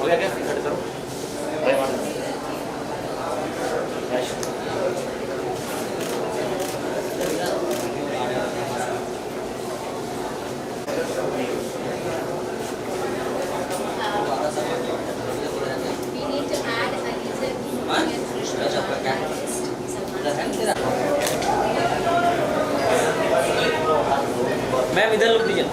गया क्या? कट करो। मैम इधर लुक दीजिए।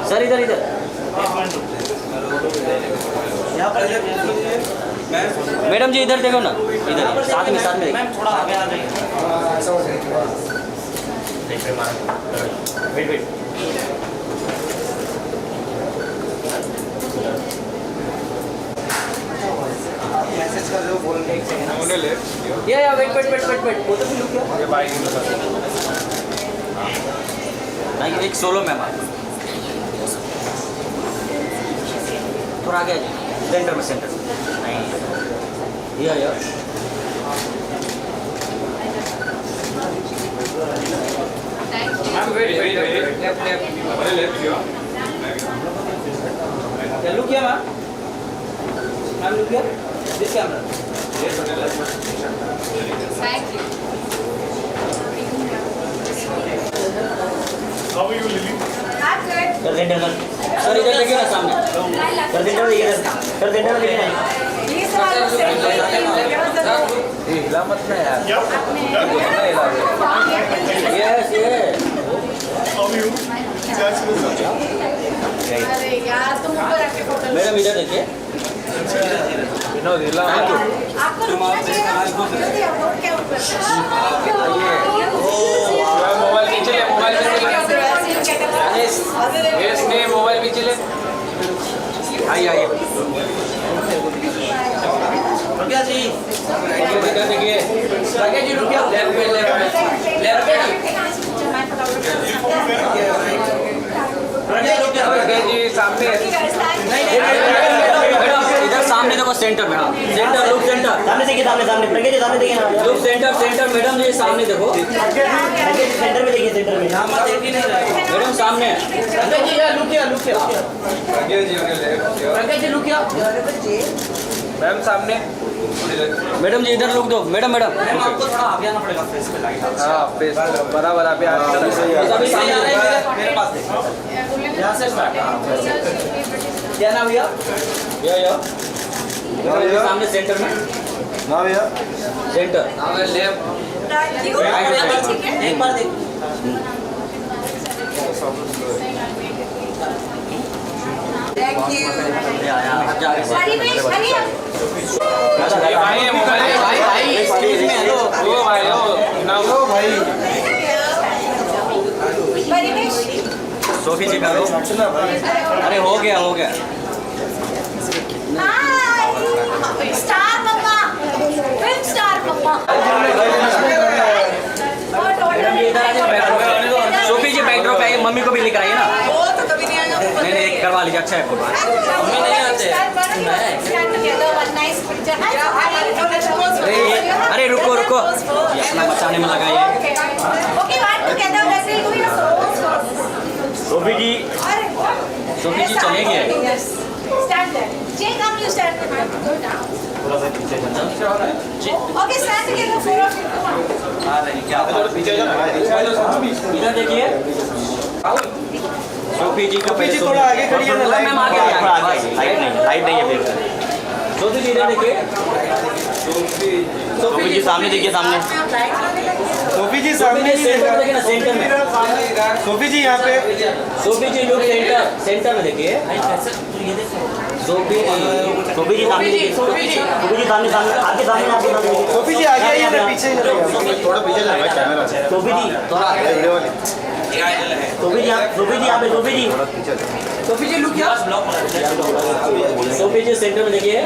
सर इधर इधर मैडम जी इधर देखो ना, इधर साथ में मैम थोड़ा आगे आ जाइए। वेट वेट मैसेज कर दो बोल के 1 सेकंड ले या वेट वो तो भी लुक किया ये बाइक नहीं एक सोलो मैम थोड़ा आगे सेंटर में नहीं या वेट लेफ्ट लुक किया मैम लुक किया this camera thank you. How are you, Lily? I'm good. कर देंगे ना सर इधर देखिए ना सामने कर देंगे ना इधर देखिए ना ये सर हिला मत ना यार यस How are you? अरे यार तुम ऊपर रख के फोटो मैडम इधर देखिए विनोद हिला मत आपको रुकना चाहिए बोर्ड के ऊपर मोबाइल पीछे ले मोबाइल पीछे ले आइए रुकिया जी इधर देखिए प्रकाश जी रुकिया लेफ्ट प्रकाश जी सामने इधर सामने देखो सेंटर में सेंटर लुक सेंटर सामने देखिए सामने प्रकाश जी सामने देखिए ना लुक सेंटर मैडम जी सामने देखो सेंटर में देखिए सेंटर में यहां मत देखिए नहीं मैडम सामने प्रकाश जी यार लुक किया प्रकाश जी लुक किया मैम सामने मैडम जी इधर लुक दो मैडम आपको थोड़ा आगे आना पड़ेगा फेस पे लाइट हां फेस बराबर आप अभी सही आ रहा है मेरे पास देखो यहां से स्टार्ट क्या नाम भैया या सामने सेंटर में ना भैया सेंटर लेफ्ट एक बार देख थैंक यू सोफी जी करो अरे हो गया स्टार मम्मा फिल्म स्टार मम्मा सोफी जी बैकड्रॉप आएगी मम्मी को भी लेकर आइए ना वो तो कभी नहीं आएगा नहीं करवा लीजिए अच्छा है फोटो मम्मी नहीं आते अरे रुको अपना बचाने में लगाइए सोफी जी चलेंगे इधर देखिए सोफी जी थोड़ा आगे खड़ी है ना मैम आगे लाइट नहीं है फिर सोफी जी इधर देखिए सोफी जी सामने देखिए सामने सोफी जी सामने सेंटर देखिए ना सेंटर में सोफी जी यहाँ पे सोफी जी लोग सेंटर में देखिए सोफी जी सामने देखिए सोफी जी सामने आपके सामने सोफी जी आगे आइए ना पीछे थोड़ा पीछे जा भाई कैमरा से सोफी जी थोड़ा वीडियो वाली सोफी जी आप सोफी जी आप सोफी जी थोड़ा पीछे सोफी जी लुक यार सोफी जी सेंटर में देखिए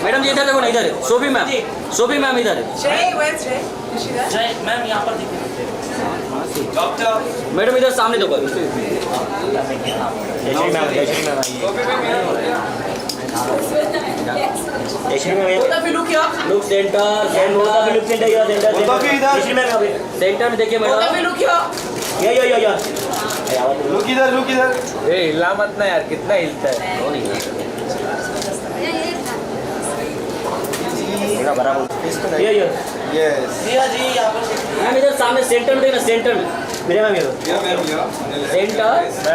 मैडम जी इधर देखो ना इधर सोफी मैम इधर Jay, where's Jay? Is she there? Jay ma'am यहाँ पर देखिए मैडम इधर सामने देखो Jayshree ma'am Jayshree ma'am Both of you look here. Look centre look centre या सेंटर जयश्री मैम सेंटर में देखिए Both of madam you look here. या लुक इधर ए हिला मत ना यार कितना हिलता है बराबर ये यस रिया जी यहाँ पर मैम इधर सामने सेंटर में देखना सेंटर में मेरे मैम इधर सेंटर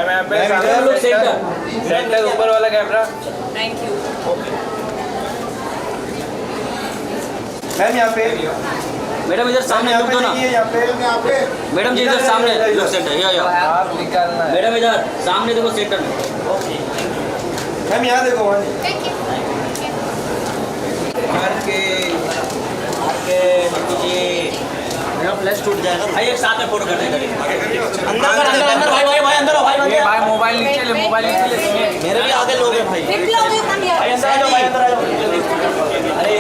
मैं यहाँ पे लोग सेंटर सेंटर ऊपर वाला कैमरा Thank you. मैम यहाँ पे मैडम इधर सामने लुक दो ना यहाँ पे मैडम जी इधर सामने लुक सेंटर या आप निकालना है मैडम इधर सामने देखो सेंटर में मैम यहाँ देखो Thank you. मेरा फ्लैश टूट जाएगा भाई एक साथ में फोटो कर देंगे अंदर भाई अंदर हो भाई ये भाई मोबाइल नीचे ले मेरे भी आगे लोग हैं भाई Viplav, you come here. भाई अंदर आ जाओ अरे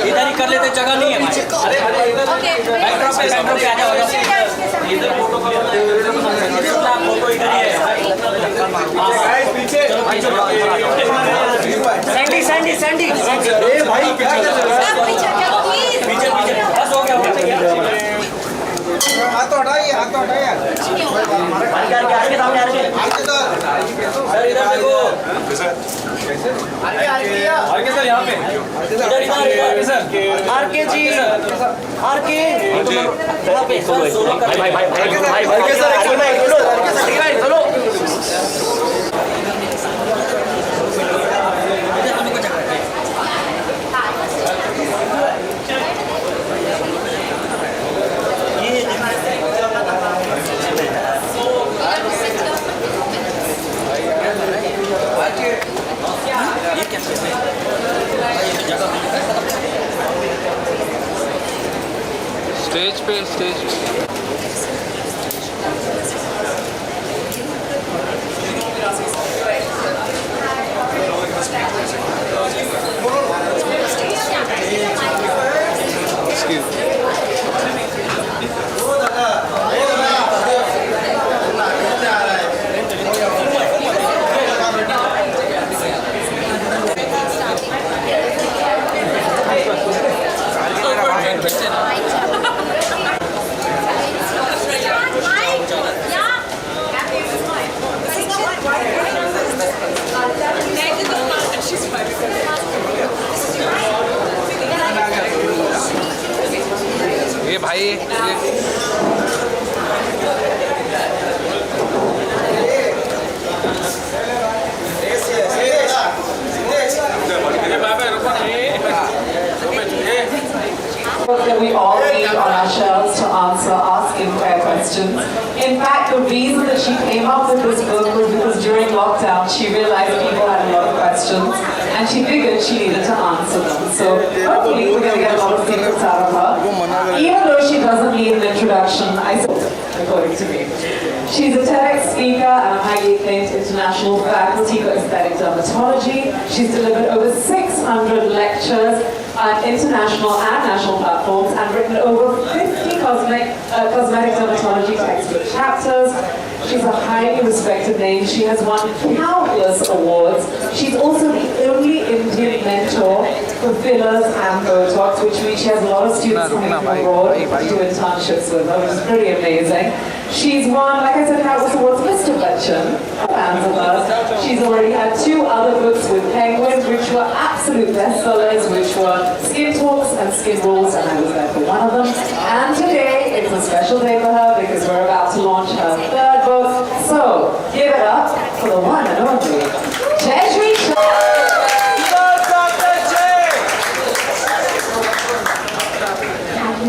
इधर ही कर लेते जगह नहीं है भाई Okay. बैकड्रॉप पे आ जाओ इधर फोटो फोटो इधर ही है सैंडी ए भाई क्या कर रहे हो Stop, picture, please. पीछे बस हो गया हाथ तो हटाइए यार आगे सामने आगे सर इधर देखो आगे सर यहाँ पे इधर सर आरके जी आरके यहाँ पे भाई चलो स्टेज पे ये भाई that we all need on our shelves to answer asking fair questions. In fact, the reason that she came up with this book was because during lockdown she realized people had a lot of questions and she figured she needed to answer them. So hopefully we're going to get a lot of secrets out of her. Even though she doesn't need an introduction, I suppose, according to me. She's a TEDx speaker and a highly acclaimed international faculty for aesthetic dermatology. She's delivered over 600 lectures on international and national platforms and written over 50 cosmetic dermatology textbook chapters. She's a highly respected name. She has won countless awards. She's also the only Indian mentor for fillers and Botox, which means she has a lot of students coming from abroad to do internships with her, which is pretty amazing. She's won, like I said, countless awards. Mr. Bachchan, fans of hers. She's already had 2 other books with Penguin, which were absolute bestsellers, which were Skin Talks and Skin Rules, and I was there for one of them. And today, it's a special day for her because we're about to launch her 3rd book. So, give it up for the one and only Choudry.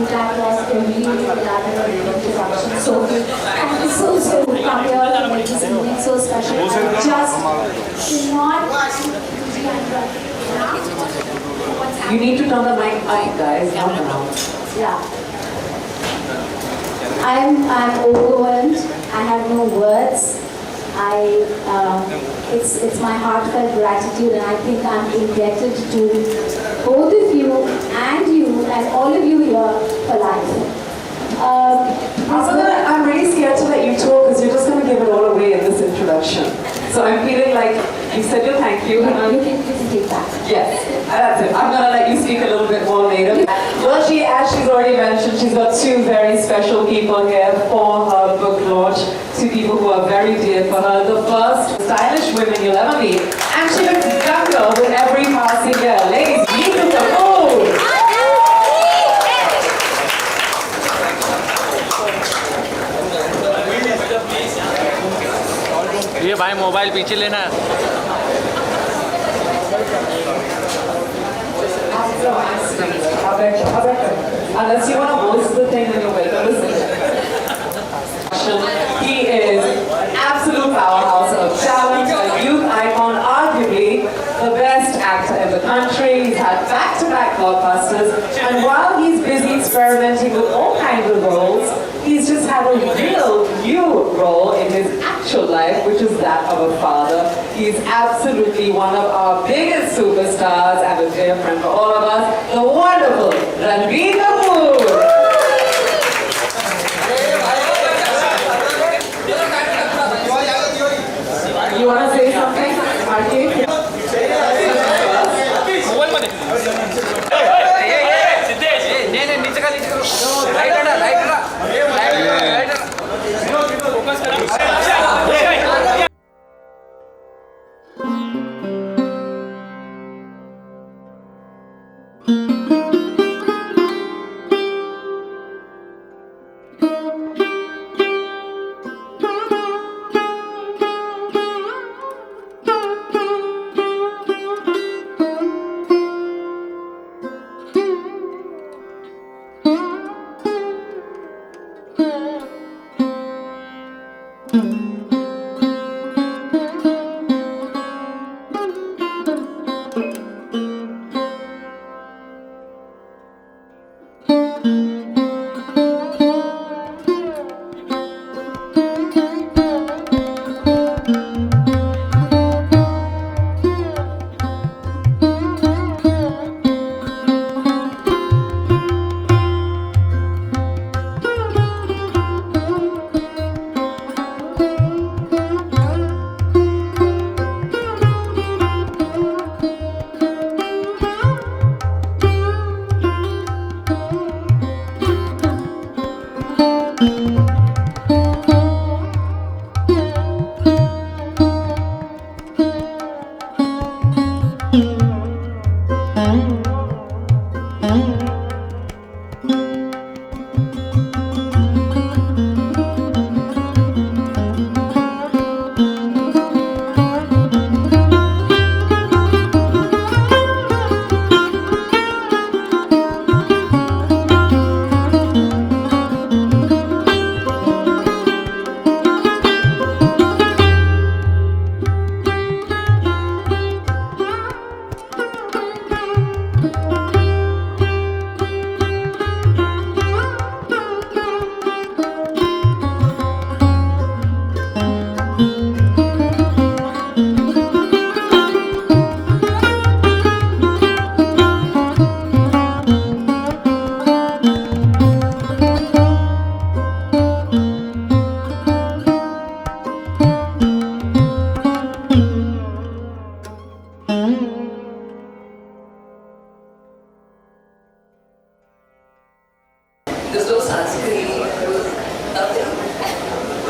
That was a really elaborate introduction. So, thank you so for coming here to make this evening so special. Just not You need to turn the mic up, guys, not around. Yeah. I'm overwhelmed. I have no words. It's my heartfelt gratitude, and I think I'm indebted to both of you and all of you here for life. I'm really scared to let you talk because you're just going to give it all away in this introduction. So I'm feeling like you said your thank you. And You can take that. yes, that's it. I'm going to let you speak a little bit more later. Well, as she's already mentioned, she's got two very special people here for her book launch. Two people who are very dear for her. The first stylish women you'll ever meet. And she looks younger with every passing year. Ladies, Neetu Kapoor. ये भाई mobile पीछे लेना है Unless you want to voice the thing, then you're welcome. He is an absolute powerhouse of talent, a youth icon, arguably the best actor in the country. He's had back-to-back blockbusters, and while he's busy experimenting with all kinds of roles, he's just had a real new role in his actual life, which is that of a father. He's absolutely one of our biggest superstars and a dear friend for all of us, the wonderful Ranbir Kapoor. You want to say something, Archie? There's no sunscreen, nothing.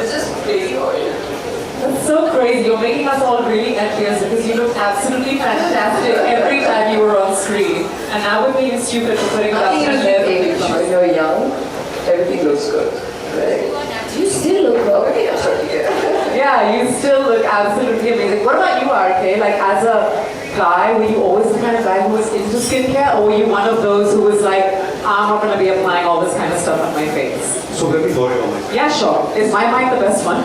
It's just crazy oil. That's so crazy. You're making us all really envious because you look absolutely fantastic every time you were on screen. And now we're being stupid for putting it up to live. When you're young, everything looks good, right? You still look good. Yeah, you still look absolutely amazing. What about you, RK? Like, as a guy, were you always the kind of guy who was into skincare, or were you one of those who was like, I'm not going to be applying all this kind of stuff on my face? So let me borrow your mic. Yeah, sure. Is my mic the best one?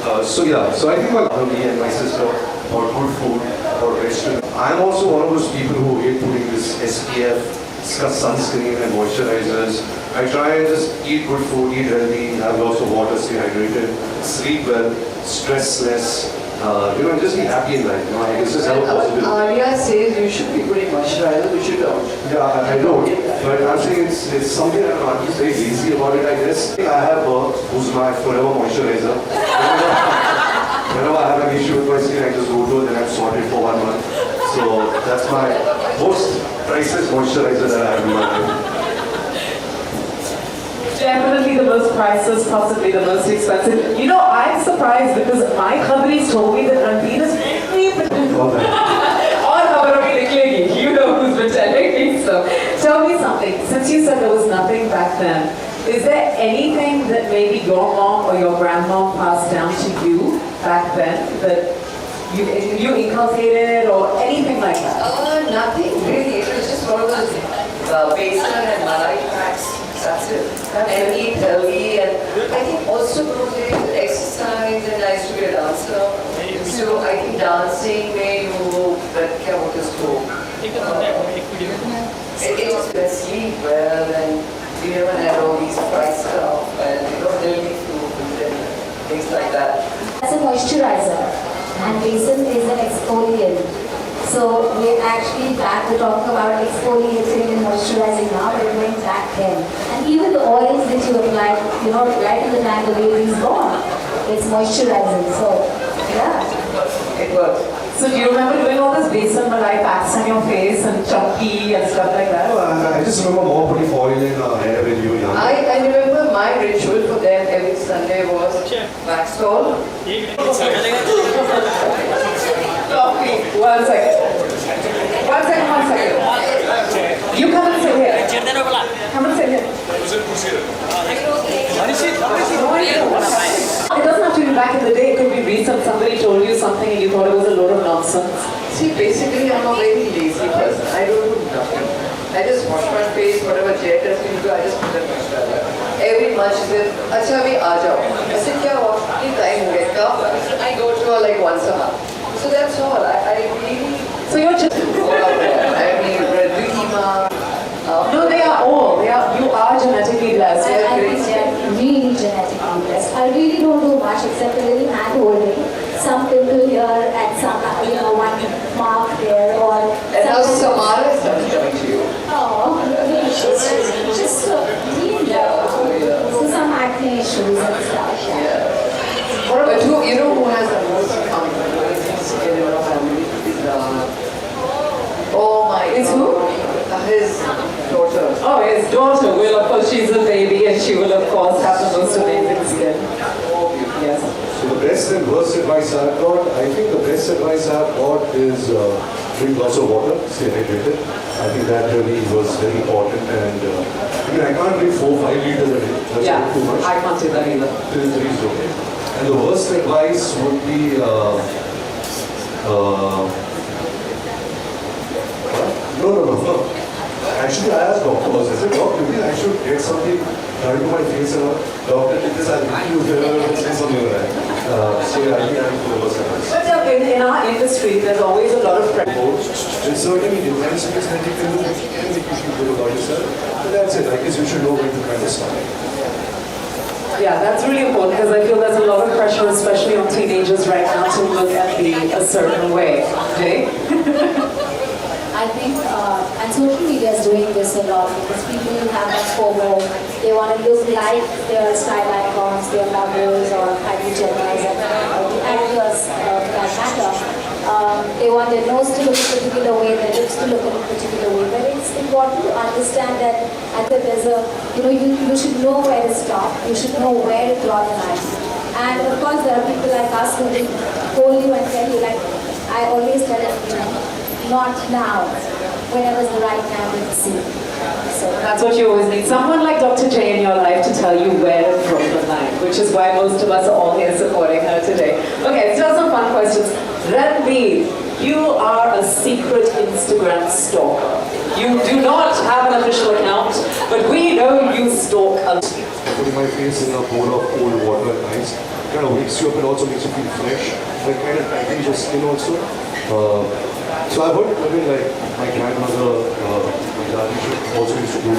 So I think me and my sister bought good food. or restaurant. I'm also one of those people who hate putting this SPF, sunscreen and moisturizers. I try and just eat good food, eat healthy, have lots of water, stay hydrated, sleep well, stress less, and just be happy in life. I guess just have a positive. Arya says you should be putting moisturizer, which you don't. Yeah, I don't. But I'm saying it's something I'm not very lazy about it, I guess. I have who's my forever moisturizer. Whenever I have an issue with my skin, I just go to it and I'm sorted for 1 month. So that's my most priceless moisturizer that I have in my life. Definitely the most priceless, possibly the most expensive. You know, I'm surprised because my Choudry's told me that Ranbir is very You know who's been telling me so. Tell me something. Since you said there was nothing back then, is there anything that maybe your mom or your grandmom passed down to you back then that you inculcated or anything like that? Nothing really. It was just one of those basin and malai packs. That's it. And eat healthy, and I think also exercise, and I used to be a dancer. So I think dancing made you क्या बोलते उसको? It just sleep well, and you never had all these fried stuff, and healthy food and things like that. As a moisturizer, and basin is an exfoliant. So we're actually back to talking about exfoliating and moisturizing now, but we're going back then. And even the oils that you apply, right in the time the baby is born, it's moisturizing. So, yeah. It works. So do you remember doing all this basin malai packs on your face and chunky and stuff like that? I just remember more putting oil in hair when you were young. I remember my ritual for them every Sunday was wax doll. Coffee. 1 second. 1 second, 1 second. You come and sit here. Come and sit here. It doesn't have to be back in the day. It could be recent. Somebody told you something and you thought it was a load of nonsense. See, basically I'm a very lazy person. I don't do nothing. I just wash my face, whatever jet has been do, I just put it moisturizer. Every month she says, "Acha abhi aa jao." I said, "Kya hua? Kitna time ho gaya?" I go to her like once a month. So that's all. I really. So you're just. I mean, Radhima. No, they are all. You are genetically blessed. I think they're really genetically blessed. I really don't do much except a little hand holding. Some pimple here and some, one mark there or... And how Samara is coming to you? Oh, just so some acne issues and stuff. Yeah. But who has the most skin in our family is oh my It's who? His daughter. Oh, his daughter will, of course, she's a baby and she will, of course, have the most amazing skin. Yes. So the best and worst advice I've got, I think the best advice I've got is drink lots of water, stay hydrated. I think that really was very important, and I can't drink 4-5 liters a day. That's too much. I can't do that either. 2-3 is okay. And the worst advice would be no. Actually, I asked doctors. I said, "Doc, do you think I should get something done to my face?" And doctor did this. I'll give you say something like that. So yeah, I think the worst advice. But in our industry, there's always a lot of pressure. There's certainly different things that you can do. You should do about yourself. But that's it. I guess you should know when to kind of start. Yeah, that's really important because I feel there's a lot of pressure, especially on teenagers right now, to look at a certain way. Jay? I think, and social media is doing this a lot because people have that FOMO. They want to look like their style icons, their models, or Kylie Jenner's, or the actors for that matter. They want their nose to look a particular way, their lips to look in a particular way. But it's important to understand that there's you should know where to stop. You should know where to draw the line. And of course, there are people like us who will hold you and tell you, like I always tell them, not now, whenever's the right time to see. So that's what you always need. Someone like Dr. J in your life to tell you where to draw the line, which is why most of us are all here supporting her today. Okay, still some fun questions. Ranbir, you are a secret Instagram stalker. You do not have an official account, but we know you stalk a lot. Putting my face in a bowl of cold water at night kind of wakes you up and also makes you feel fresh. Like kind of tightens your skin also. So I've heard, I mean, like my grandmother, my daddy also used to do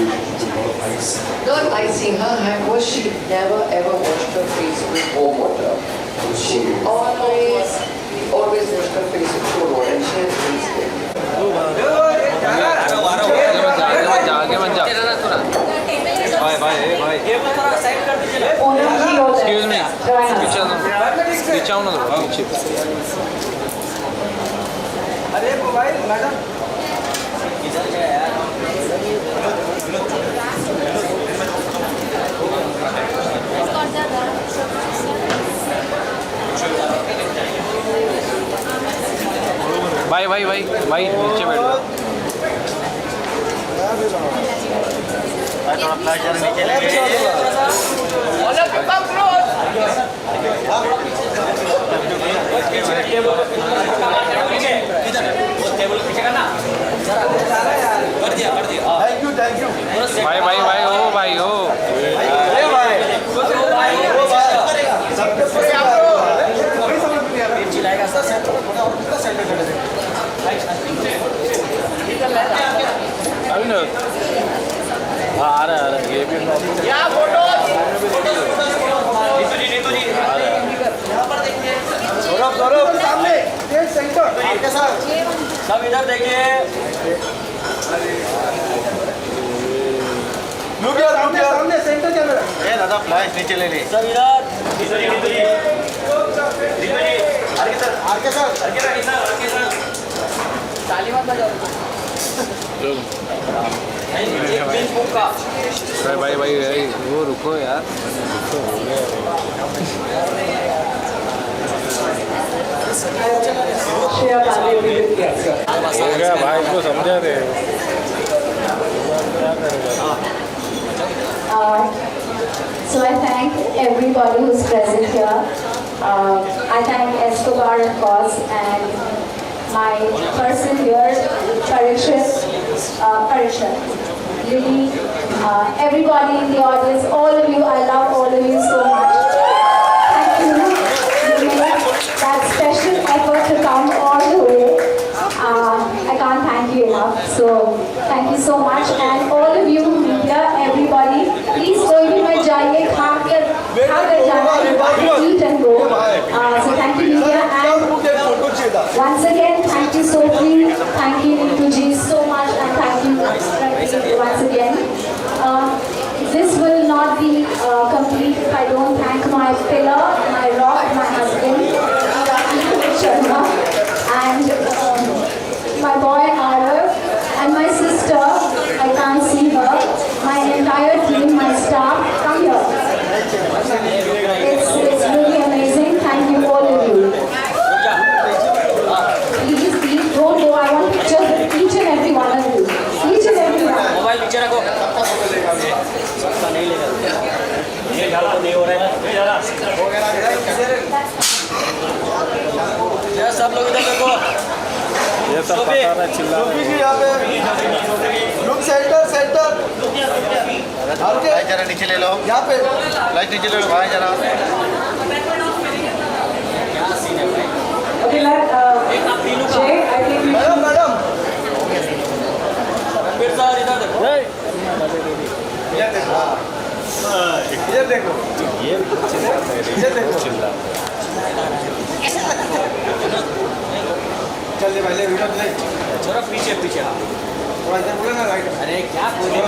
ice. Not icing her hand, was she never ever washed her face with warm water. She always washed her face with cold water and she has rinsed it. आगे मत जा भाई भाई भाई excuse me पीछे आओ ना थोड़ा पीछे अरे मोबाइल मैडम भाई भाई भाई भाई नीचे बैठ जाओ थोड़ा फ्लैश नीचे थैंक यू भाई भाई भाई हो भाई हो अरे भाई अभी ना हाँ आ रहा है ये भी क्या फोटो सौरभ सामने सेंटर आपके साथ सब इधर देखिए सामने सेंटर कैमरा ये दादा फ्लैश नीचे ले ली सब इधर आरके सर तालीमत बजाओ भाई भाई भाई भाई वो रुको यार हो गया भाई को समझा दे So I thank everybody who's present here. I thank Escobar, of course, and my person here, Parikshit, Lily, everybody in the audience, all of you, I love all of you so much. Thank you. You made that special effort to come all the way. I can't thank you enough. So thank you so much. And all of you, media, everybody, please go in my jaiye, eat and go. So thank you, media. And once again, thank you, Sophie. Thank you, Neetu ji, so much. And thank you once again. This will not be complete if I don't thank my pillar, my rock, my husband, Sharma, and my boy Arav, and my sister. I can't see her. My entire team, my staff, come here. It's really amazing. Thank you, all of you. Please, don't go. I want pictures with each and every one of you. Each and every one. Mobile पीछे रखो नहीं लेगा ये गाल तो नहीं हो रहा है ये सब लोग इधर देखो ये सब पता है चिल्ला यहाँ पे लुक सेंटर लाइट जरा नीचे ले लो यहाँ पे लाइट नीचे ले लो भाई जरा Okay, Jay, I think we madam Ranbir sir इधर देखो इधर देखो चिल्ला चल ले भाई ले वीडियो ले थोड़ा पीछे पीछे थोड़ा इधर बोले ना राइट अरे क्या कोई ये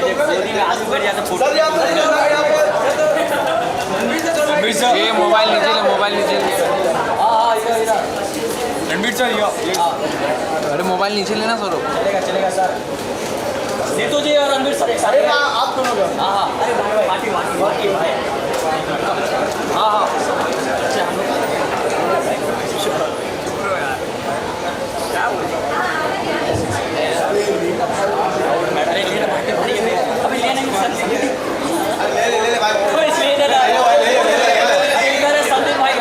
देख कोई में आगे बैठ जाते फोटो सर यहाँ पे ये मोबाइल नीचे ले हां इधर रणबीर सर अरे मोबाइल नीचे लेना सौरभ चलेगा सर नीतू जी और रणबीर सर एक साथ आप दोनों का हां अरे भाई माटी भाई हां अच्छा हम लोग अभी लेने में सर ले भाई इसलिए इधर संदीप भाई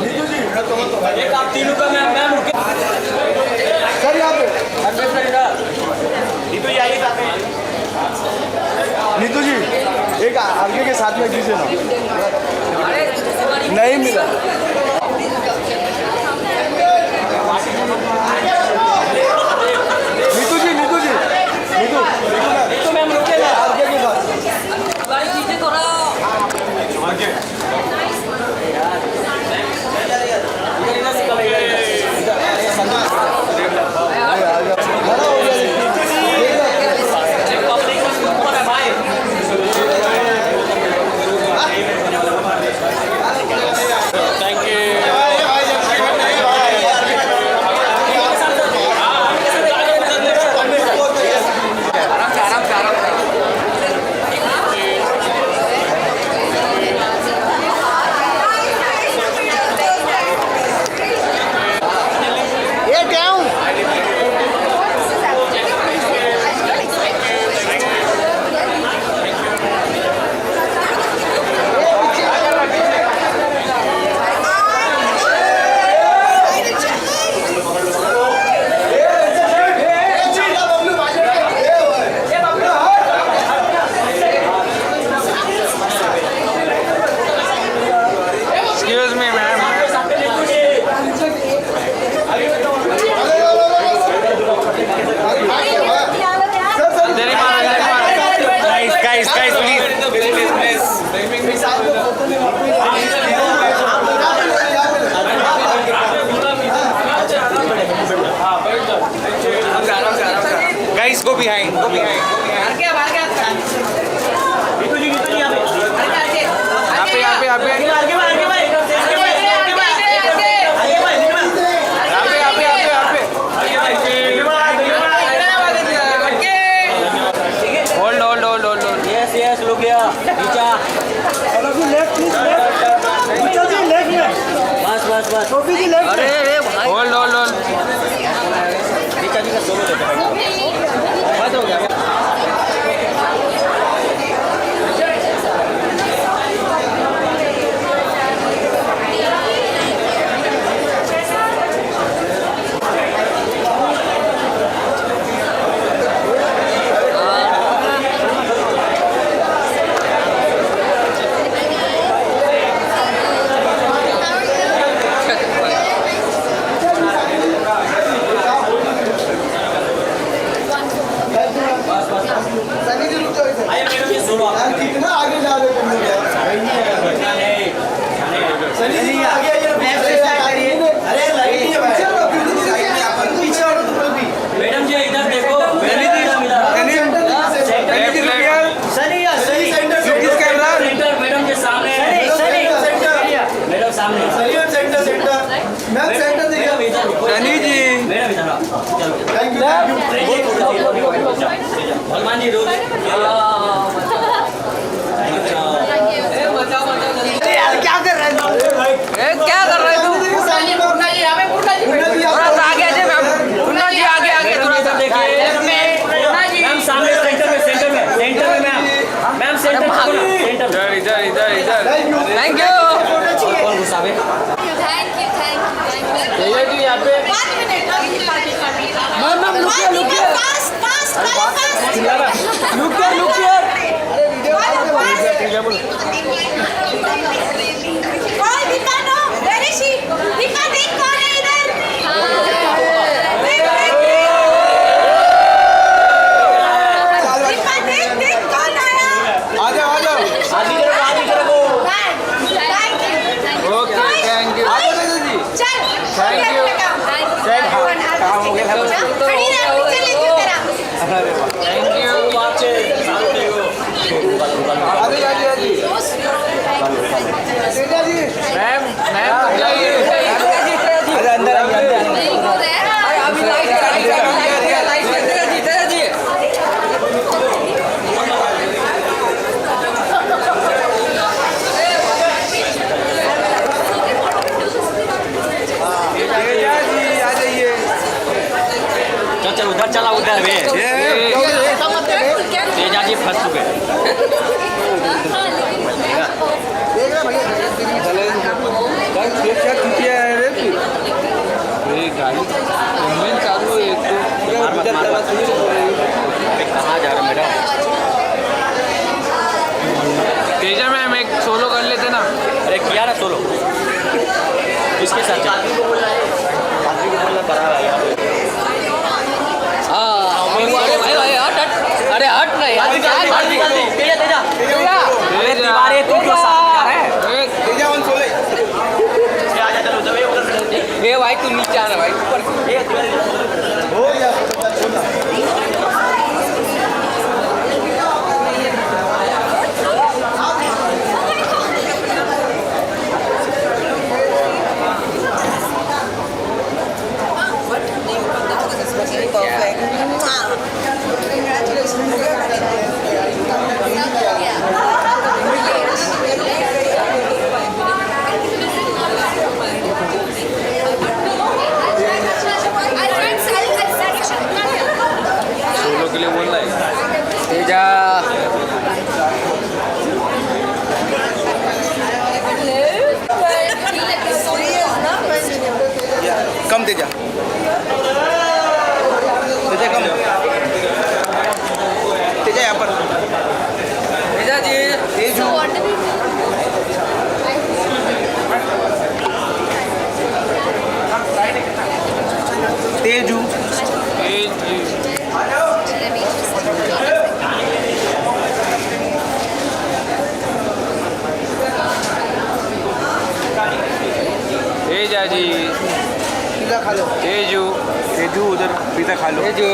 नीतू जी एक आप तीनों का मैं रुके सर यहाँ पे सर इधर नीतू जी आइए साथ में नीतू जी एक आगे के साथ में कीजिए ना मैडम जी इधर देखो मैडम के सामने मैडम सामने सनी जी मैडम इधर हनुमान जी रोज क्या कर रहे तू थोड़ा सा आगे आ जाए मैम मुन्ना जी आगे आगे थोड़ा सा देखिए मैम सामने सेंटर में मैम सेंटर में इधर थैंक यू कौन घुसावे Thank you. भैया जी यहाँ पे 1 minute. Ma'am look here Fast. Look here Boy, Dika, no. Where is she? Dika, देख कौन है इधर? Dika, देख कौन आया? आ जाओ Thank you. Okay thank you चल. Thank you. काम हो गया. खड़ी रह, पीछे लेके तेरा. थैंक यू मैम जाइए अंदर चल उधर चला उधर वे तेजा जी फंस चुके गाड़ी चालू है कहाँ जा रहे मैडम तेजा मैम एक सोलो कर लेते ना अरे किया ना सोलो इसके साथ अरे हट ना यार तेजा दीवारें तू क्यों सामने आ रहा है तेजा वन सोले ए भाई तू नीचे आना भाई ऊपर हो गया सोलो के लिए बोल रहा है तेजा कम तेजा तेजा कम तेजा यहाँ पर तेजा जी तेजू तेजू तेजा जी पिज़्ज़ा खा लो तेजू तेजू उधर पिज़्ज़ा खा लो Tezu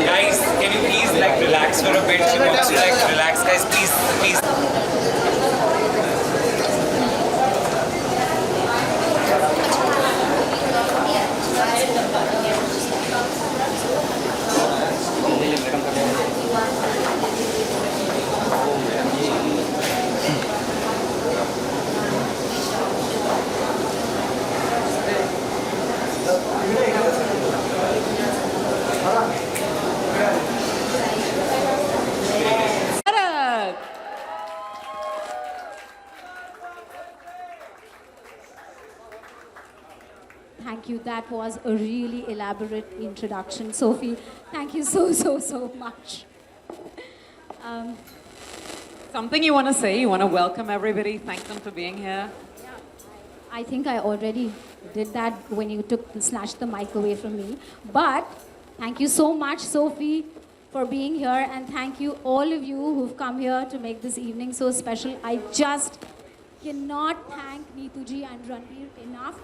Guys, can you please like relax for a bit? She wants to like relax, guys. Please. Thank you. That was a really elaborate introduction, Sophie. Thank you so much. Something you want to say? You want to welcome everybody, thank them for being here? I think I already did that when you snatched the mic away from me. But thank you so much, Sophie, for being here. And thank you all of you who've come here to make this evening so special. I just cannot thank Neetu ji and Ranbir enough.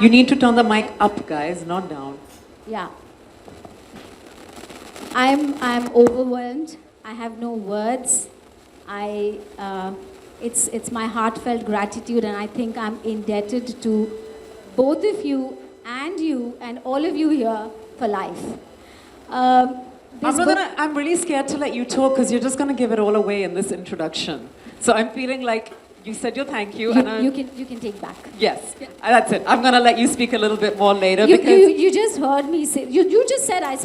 You need to turn the mic up, guys, not down. Yeah. I'm overwhelmed. I have no words. It's my heartfelt gratitude, and I think I'm indebted to both of you and all of you here for life. I'm really scared to let you talk because you're just going to give it all away in this introduction. So I'm feeling like you said your thank you. You can take back. Yes, that's it. I'm going to let you speak a little bit more later. You just heard me say, you just said I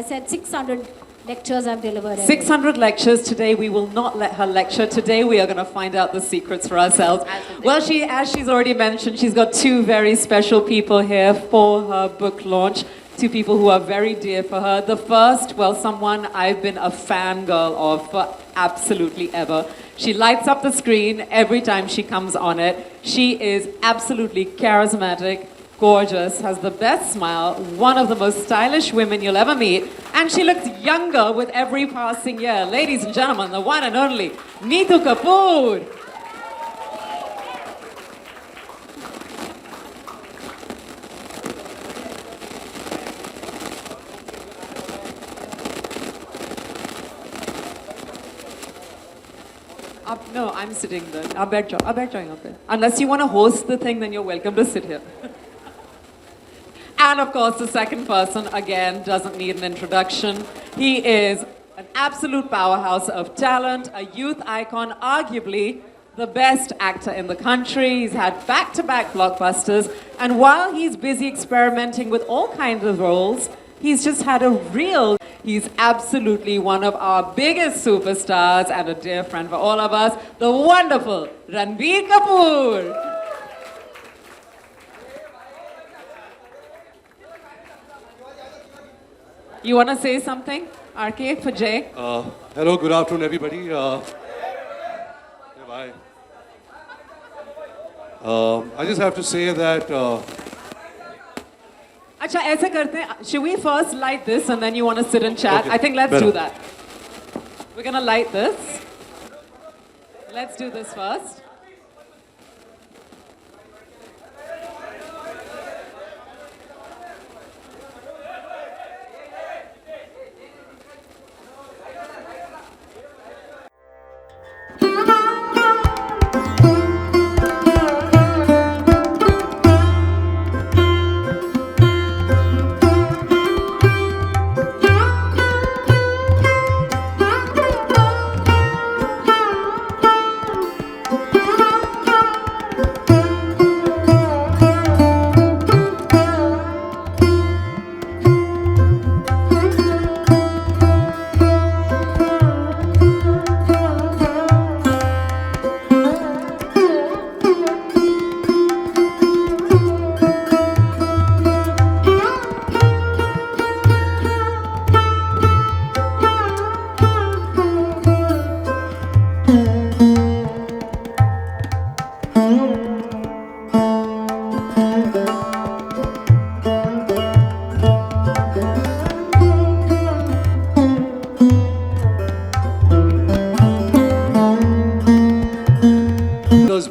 said 600 lectures I've delivered. 600 lectures today. We will not let her lecture. Today we are going to find out the secrets for ourselves. Well, as she's already mentioned, she's got two very special people here for her book launch. Two people who are very dear for her. The first, well, someone I've been a fangirl of for absolutely ever. She lights up the screen every time she comes on it. She is absolutely charismatic, gorgeous, has the best smile, one of the most stylish women you'll ever meet, and she looks younger with every passing year. Ladies and gentlemen, the one and only Neetu Kapoor. No, I'm sitting there. I'm joining up there. Unless you want to host the thing, then you're welcome to sit here. And of course, the second person, again, doesn't need an introduction. He is an absolute powerhouse of talent, a youth icon, arguably the best actor in the country. He's had back-to-back blockbusters. And while he's busy experimenting with all kinds of roles, he's just had a real... He's absolutely one of our biggest superstars and a dear friend for all of us, the wonderful Ranbir Kapoor. You want to say something, RK, for Jay? Hello, good afternoon, everybody. Bye. I just have to say that... Acha, aisa karte hain. Should we first light this and then you want to sit and chat? Okay, I think let's better. do that. We're going to light this. Let's do this first.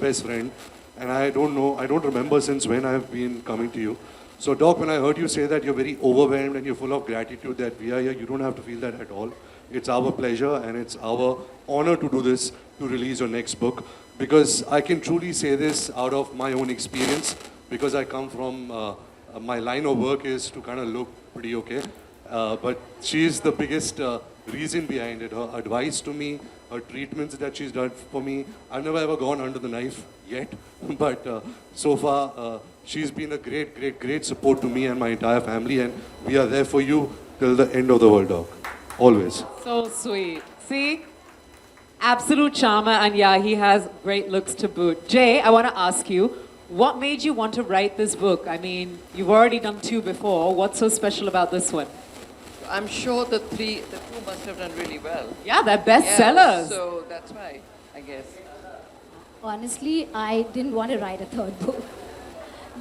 Best friend, and I don't remember since when I've been coming to you. So Doc, when I heard you say that you're very overwhelmed and you're full of gratitude that we are here, you don't have to feel that at all. It's our pleasure and it's our honor to do this, to release your next book, because I can truly say this out of my own experience, because I come from, my line of work is to kind of look pretty okay, but she's the biggest reason behind it. Her advice to me, her treatments that she's done for me. I've never ever gone under the knife yet, but so far she's been a great support to me and my entire family, and we are there for you till the end of the world, Doc. Always. So sweet. See? Absolute charmer, and yeah, he has great looks to boot. Jay, I want to ask you, what made you want to write this book? I mean, you've already done 2 before. What's so special about this one? I'm sure the two must have done really well. Yeah, they're bestsellers. So that's why, I guess. Honestly, I didn't want to write a 3rd book.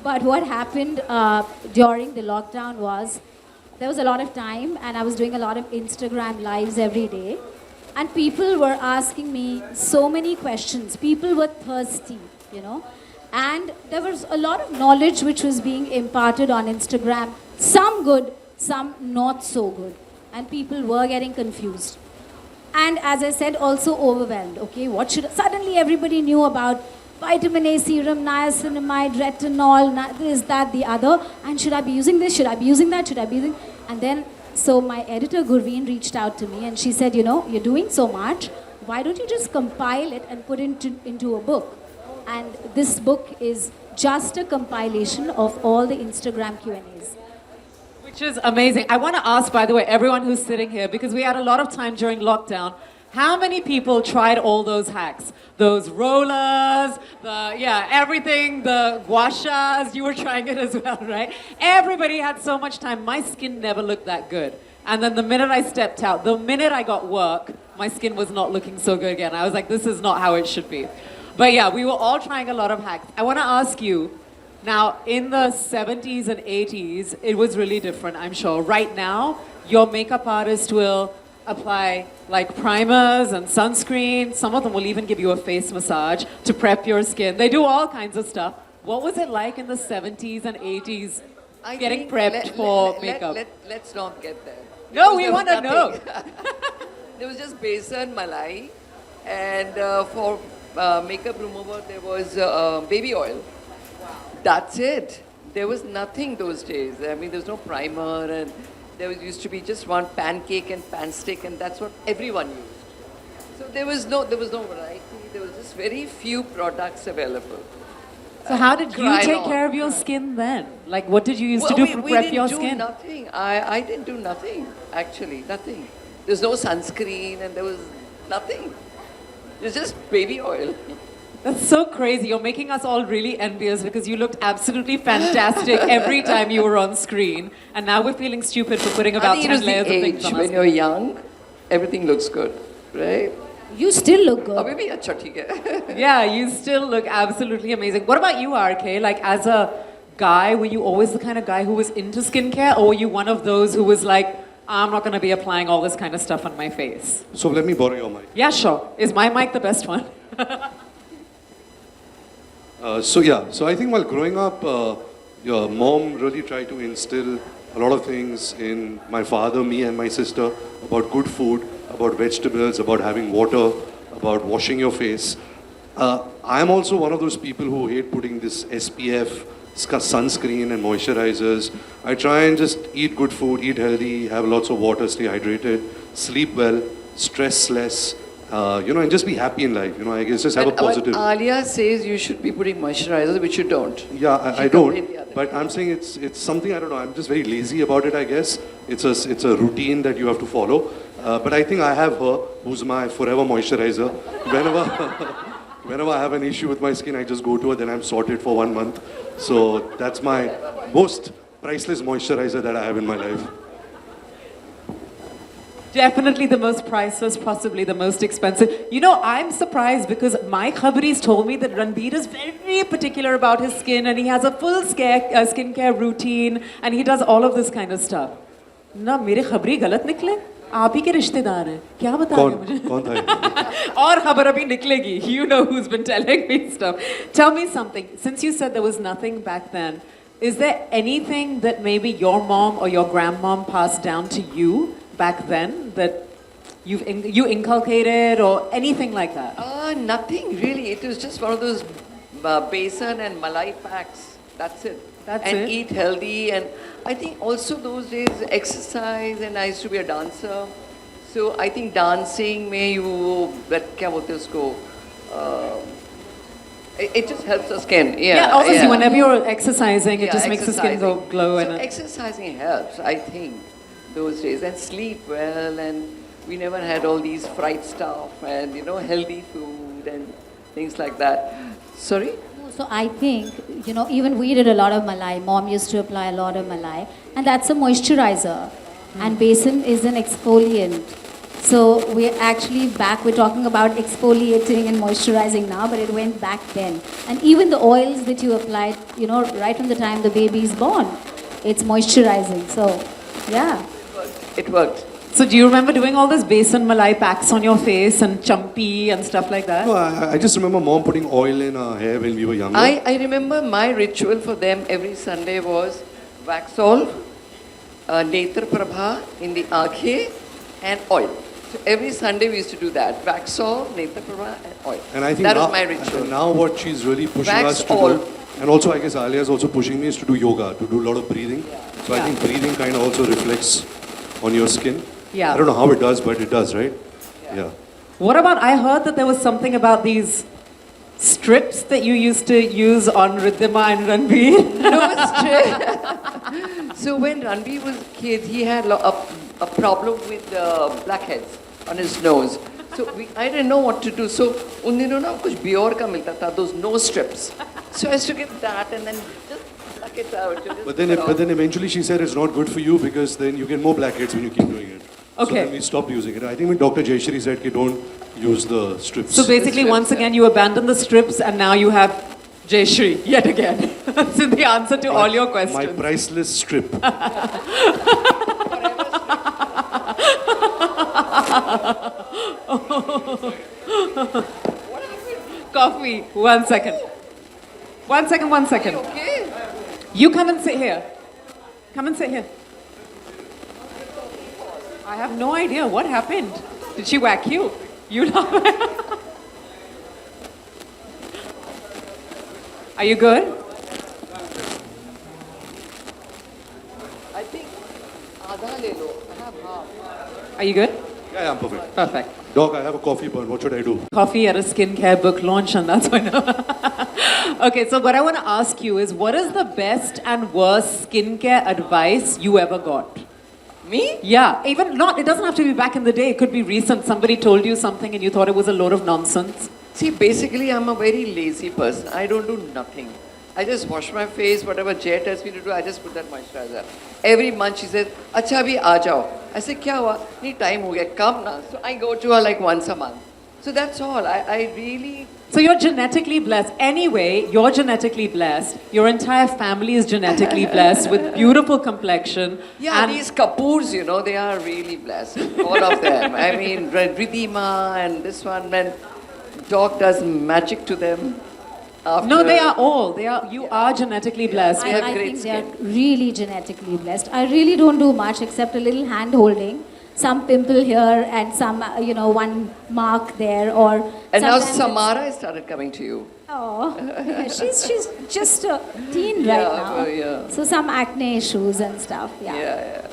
But what happened during the lockdown was there was a lot of time and I was doing a lot of Instagram lives every day. And people were asking me so many questions. People were thirsty, you know. And there was a lot of knowledge which was being imparted on Instagram. Some good, some not so good. And people were getting confused. And as I said, also overwhelmed. Okay, what should... Suddenly everybody knew about vitamin A serum, niacinamide, retinol, this, that, the other. And should I be using this? Should I be using that? Should I be using... And then, so my editor, Gurveen, reached out to me and she said, you know, you're doing so much. Why don't you just compile it and put it into a book? And this book is just a compilation of all the Instagram Q&As. Which is amazing. I want to ask, by the way, everyone who's sitting here, because we had a lot of time during lockdown, how many people tried all those hacks? Those rollers, everything, the gua shas, you were trying it as well, right? Everybody had so much time. My skin never looked that good. And then the minute I stepped out, the minute I got work, my skin was not looking so good again. I was like, this is not how it should be. But yeah, we were all trying a lot of hacks. I want to ask you, now in the 70s and 80s, it was really different, I'm sure. Right now, your makeup artist will apply like primers and sunscreen. Some of them will even give you a face massage to prep your skin. They do all kinds of stuff. What was it like in the 70s and 80s getting prepped for makeup? Let's not get there. No, we want to know. There was just besan malai, and for makeup remover there was baby oil. That's it. There was nothing those days. I mean, there was no primer, and there used to be just one pancake and pan stick, and that's what everyone used. So there was no variety. There was just very few products available. So how did you take care of your skin then? Like, what did you use to do to prep your skin? We didn't do nothing. I didn't do nothing, actually, nothing. There's no sunscreen and there was nothing. It was just baby oil. That's so crazy. You're making us all really envious because you looked absolutely fantastic every time you were on screen. And now we're feeling stupid for putting about 10 layers of things on us. When you're young, everything looks good, right? You still look good. Maybe acha theek hai. Yeah, you still look absolutely amazing. What about you, RK? Like, as a guy, were you always the kind of guy who was into skincare, or were you one of those who was like, I'm not going to be applying all this kind of stuff on my face? So let me borrow your mic. Yeah, sure. Is my mic the best one? So I think while growing up, your mom really tried to instill a lot of things in my father, me and my sister about good food, about vegetables, about having water, about washing your face. I am also one of those people who hate putting this SPF, sunscreen and moisturizers. I try and just eat good food, eat healthy, have lots of water, stay hydrated, sleep well, stress less, and just be happy in life. I guess just have a positive. Alia says you should be putting moisturizers, which you don't. Yeah, I don't. But I'm saying it's something, I don't know, I'm just very lazy about it, I guess. It's a routine that you have to follow. But I think I have her, who's my forever moisturizer. Whenever I have an issue with my skin, I just go to her, then I'm sorted for 1 month. So that's my most priceless moisturizer that I have in my life. Definitely the most priceless, possibly the most expensive. I'm surprised because my khabris told me that Ranbir is very particular about his skin and he has a full skincare routine and he does all of this kind of stuff. Na, mere khabri galat nikle? आप ही के रिश्तेदार हैं क्या बता रहे हो मुझे कौन था और खबर अभी निकलेगी you know who's been telling me stuff. Tell me something, since you said there was nothing back then, is there anything that maybe your mom or your grandmom passed down to you back then that you inculcated or anything like that? Nothing really. It was just one of those besan and malai packs. That's it. And eat healthy, and I think also those days exercise, and I used to be a dancer, so I think dancing में क्या बोलते हैं उसको, it just helps the skin. Yeah, obviously whenever you're exercising, it just makes the skin go glow. So exercising helps, I think, those days, and sleep well, and we never had all these fried stuff, and healthy food and things like that. Sorry? So I think, even we did a lot of malai. Mom used to apply a lot of malai. And that's a moisturizer. And besan is an exfoliant. So we're actually back, we're talking about exfoliating and moisturizing now, but it went back then. And even the oils that you applied, right from the time the baby is born, it's moisturizing. So, yeah. It worked. So do you remember doing all this besan malai packs on your face and champi and stuff like that? No, I just remember mom putting oil in our hair when we were younger. I remember my ritual for them every Sunday was Waxol, Netra Prabha in the Aakhe and oil. So every Sunday we used to do that. Waxol, Netra Prabha and oil. And I think that now, was my ritual. Now what she's really pushing Wax us to all. do, and also I guess Alia is also pushing me, is to do yoga, to do a lot of breathing. So I think breathing kind of also reflects on your skin. Yeah. I don't know how it does, but it does, right? Yeah. What about, I heard that there was something about these strips that you used to use on Riddhima and Ranbir. No, it's true. So when Ranbir was a kid, he had a problem with blackheads on his nose. So I didn't know what to do. So un dino na kuch Bior ka milta tha, those nose strips. So I used to get that and then just pluck it out. But then eventually she said it's not good for you because then you get more blackheads when you keep doing it. Okay. So then we stopped using it. I think when Dr. Jayashri said, "Ki don't use the strips." So basically, once again, you abandon the strips and now you have Jayashri yet again. That's the answer to all your questions. My priceless strip. Coffee. 1 second. 1 second, 1 second. Okay. You come and sit here. Come and sit here. I have no idea what happened. Did she whack you? You laugh. Are you good? I think आधा ले लो. I have half. Are you good? Yeah, I'm perfect. Perfect. Doc, I have a coffee burn. What should I do? Coffee at a skincare book launch, and that's why. Okay, so what I want to ask you is, what is the best and worst skincare advice you ever got? Me? Yeah, even not, it doesn't have to be back in the day. It could be recent. Somebody told you something and you thought it was a load of nonsense. See, basically, I'm a very lazy person. I don't do nothing. I just wash my face, whatever Jay tells me to do, I just put that moisturizer. Every month she says, "Acha abhi aa jao." I say, "Kya hua? Nahi, time ho gaya, come na." So I go to her like once a month. So that's all. I really... So you're genetically blessed. Anyway, you're genetically blessed. Your entire family is genetically blessed with beautiful complexion. Yeah, and these Kapoors, you know, they are really blessed. All of them. I mean, Riddhima and this one, and Doc does magic to them. After. No, they are all. You are genetically blessed. We have I great think they are skin. really genetically blessed. I really don't do much except a little hand holding, some pimple here and some, one mark there, or. And now sometimes Samara has started coming to you. Oh, yeah, she's just a teen right now. Yeah. So some acne issues and stuff. Yeah. Yeah.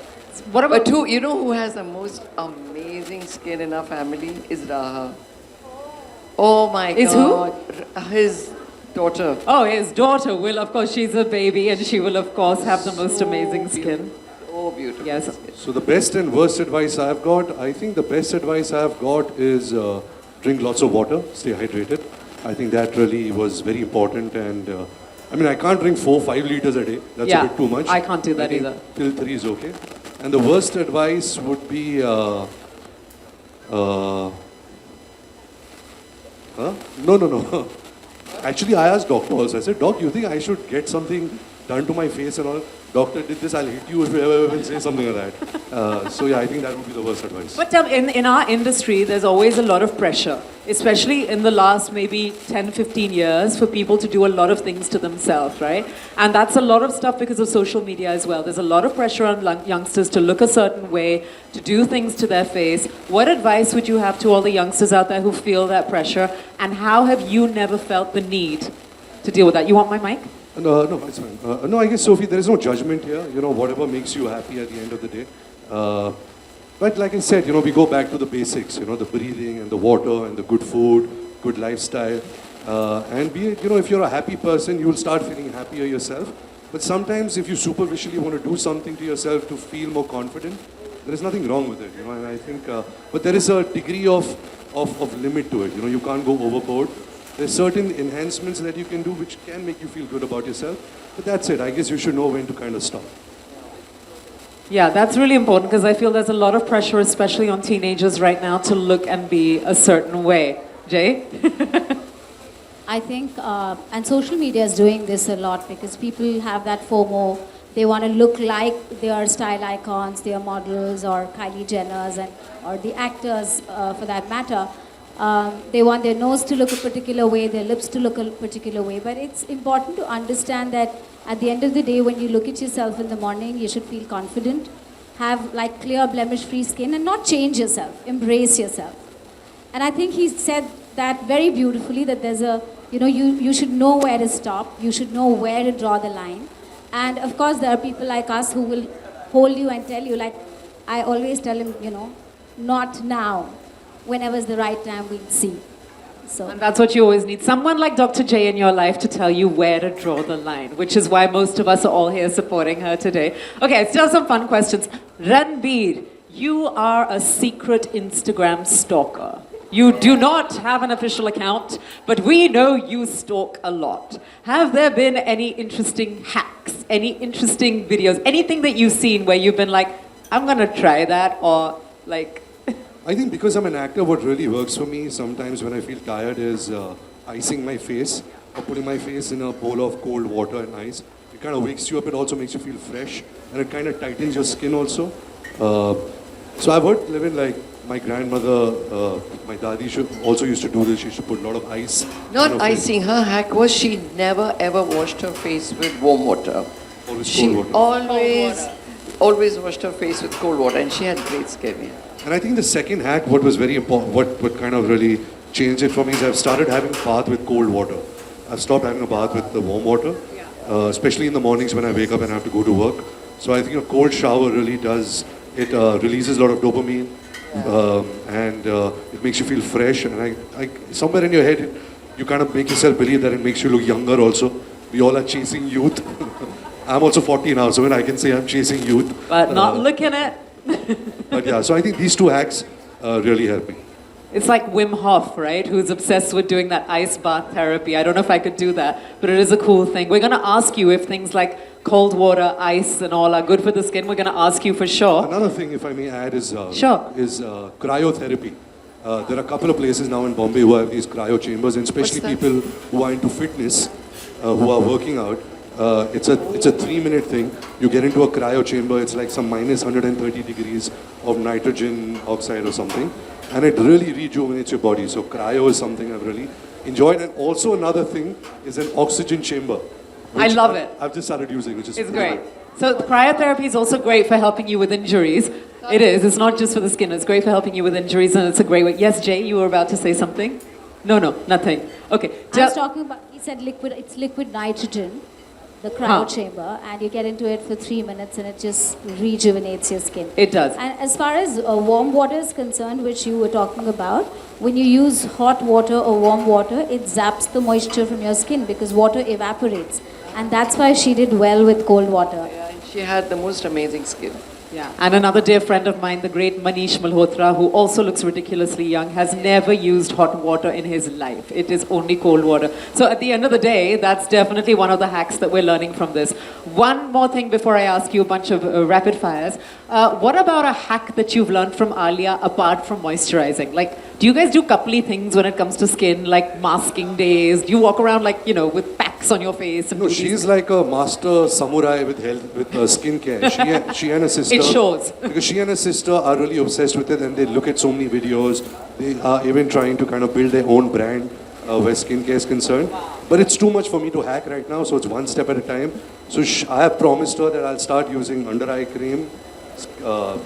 What about But you know who has the most amazing skin in our family is Raha. Oh my Is God. His daughter. Oh, his daughter will, of course, she's a baby and she will, of course, have the most amazing skin. Oh, beautiful. Yes. So the best and worst advice I've got, I think the best advice I've got is drink lots of water, stay hydrated. I think that really was very important, and I can't drink 4-5 liters a day. That's a bit too much. I can't do that think either. Till 3 is okay. And the worst advice would be, No. Actually, I asked doctor also. I said, "Doc, you think I should get something done to my face and all?" Doctor did this, I'll hit you if you ever say something like that. So yeah, I think that would be the worst advice. But in our industry, there's always a lot of pressure, especially in the last maybe 10, 15 years, for people to do a lot of things to themselves, right? And that's a lot of stuff because of social media as well. There's a lot of pressure on youngsters to look a certain way, to do things to their face. What advice would you have to all the youngsters out there who feel that pressure? And how have you never felt the need to deal with that? You want my mic? No, it's fine. No, I guess, Sophie, there is no judgment here. Whatever makes you happy at the end of the day. But like I said, we go back to the basics, the breathing and the water and the good food, good lifestyle. And if you're a happy person, you will start feeling happier yourself. But sometimes if you superficially want to do something to yourself to feel more confident, there is nothing wrong with it, and I think, but there is a degree of limit to it, you can't go overboard. There's certain enhancements that you can do which can make you feel good about yourself, but that's it. I guess you should know when to kind of stop. Yeah, that's really important because I feel there's a lot of pressure, especially on teenagers right now, to look and be a certain way. Jay? I think, and social media is doing this a lot because people have that FOMO. They want to look like they are style icons, they are models or Kylie Jenners or the actors for that matter. They want their nose to look a particular way, their lips to look a particular way. But it's important to understand that at the end of the day, when you look at yourself in the morning, you should feel confident, have like clear blemish-free skin and not change yourself, embrace yourself. And I think he said that very beautifully, that there's a, you should know where to stop, you should know where to draw the line. And of course, there are people like us who will hold you and tell you, like I always tell him, not now. Whenever's the right time, we'll see. So. And that's what you always need. Someone like Dr. J in your life to tell you where to draw the line, which is why most of us are all here supporting her today. Okay, still some fun questions. Ranbir, you are a secret Instagram stalker. You do not have an official account, but we know you stalk a lot. Have there been any interesting hacks, any interesting videos, anything that you've seen where you've been like, I'm going to try that, or like... I think because I'm an actor, what really works for me sometimes when I feel tired is icing my face or putting my face in a bowl of cold water and ice. It kind of wakes you up, it also makes you feel fresh, and it kind of tightens your skin also. So I've heard, Levin, like, my grandmother, my daddy also used to do this. She used to put a lot of ice. Not icing. Her hack was she never ever washed her face with warm water. Always cold water. Always washed her face with cold water, and she had great skin. Yeah. And I think the second hack, what was very important, what kind of really changed it for me is I've started having a bath with cold water. I've stopped having a bath with the warm water, especially in the mornings when I wake up and I have to go to work. So I think a cold shower really does, it releases a lot of dopamine. And it makes you feel fresh, and I somewhere in your head you kind of make yourself believe that it makes you look younger also. We all are chasing youth. I'm also 40 now, so when I can say I'm chasing youth. But not looking at. But yeah, so I think these two hacks really help me. It's like Wim Hof, right? Who's obsessed with doing that ice bath therapy. I don't know if I could do that, but it is a cool thing. We're going to ask you if things like cold water, ice and all are good for the skin. We're going to ask you for sure. Another thing, if I may add, is cryotherapy. There are a couple of places now in Bombay who have these cryo chambers, and especially people who are into fitness, who are working out. It's a 3-minute thing. You get into a cryo chamber. It's like some minus 130 degrees of nitrogen oxide or something. And it really rejuvenates your body. So cryo is something I've really enjoyed. And also another thing is an oxygen chamber. I love it. I've just started using, which is great. So cryotherapy is also great for helping you with injuries. It is. It's not just for the skin. It's great for helping you with injuries, and it's a great way. Yes, Jay, you were about to say something? No, nothing. Okay. I was talking about, he said liquid, it's liquid nitrogen, the cryo chamber, and you get into it for 3 minutes and it just rejuvenates your skin. It does. And as far as warm water is concerned, which you were talking about, when you use hot water or warm water, it zaps the moisture from your skin because water evaporates. And that's why she did well with cold water. Yeah, and she had the most amazing skin. Yeah. And another dear friend of mine, the great Manish Malhotra, who also looks ridiculously young, has never used hot water in his life. It is only cold water. So at the end of the day, that's definitely one of the hacks that we're learning from this. One more thing before I ask you a bunch of rapid fires. What about a hack that you've learned from Alia apart from moisturizing? Like, do you guys do coupley things when it comes to skin, like masking days? Do you walk around like, with packs on your face? And no, she's like a master samurai with skincare. She and her sister. It shows. Because she and her sister are really obsessed with it, and they look at so many videos. They are even trying to kind of build their own brand where skincare is concerned. But it's too much for me to hack right now, so it's one step at a time. So I have promised her that I'll start using under eye cream,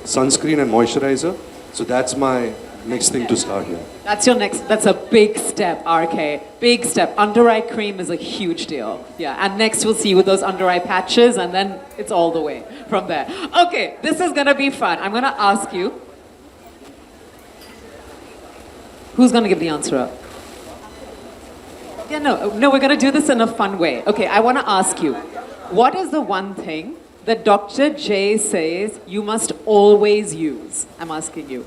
sunscreen and moisturizer. So that's my next thing to start here. That's your next, that's a big step, RK. Big step. Under eye cream is a huge deal. Yeah, and next we'll see you with those under eye patches, and then it's all the way from there. Okay, this is gonna be fun. I'm gonna ask you. Who's gonna give the answer up? Yeah, no, we're gonna do this in a fun way. Okay, I wanna ask you, what is the one thing that Dr. J says you must always use? I'm asking you.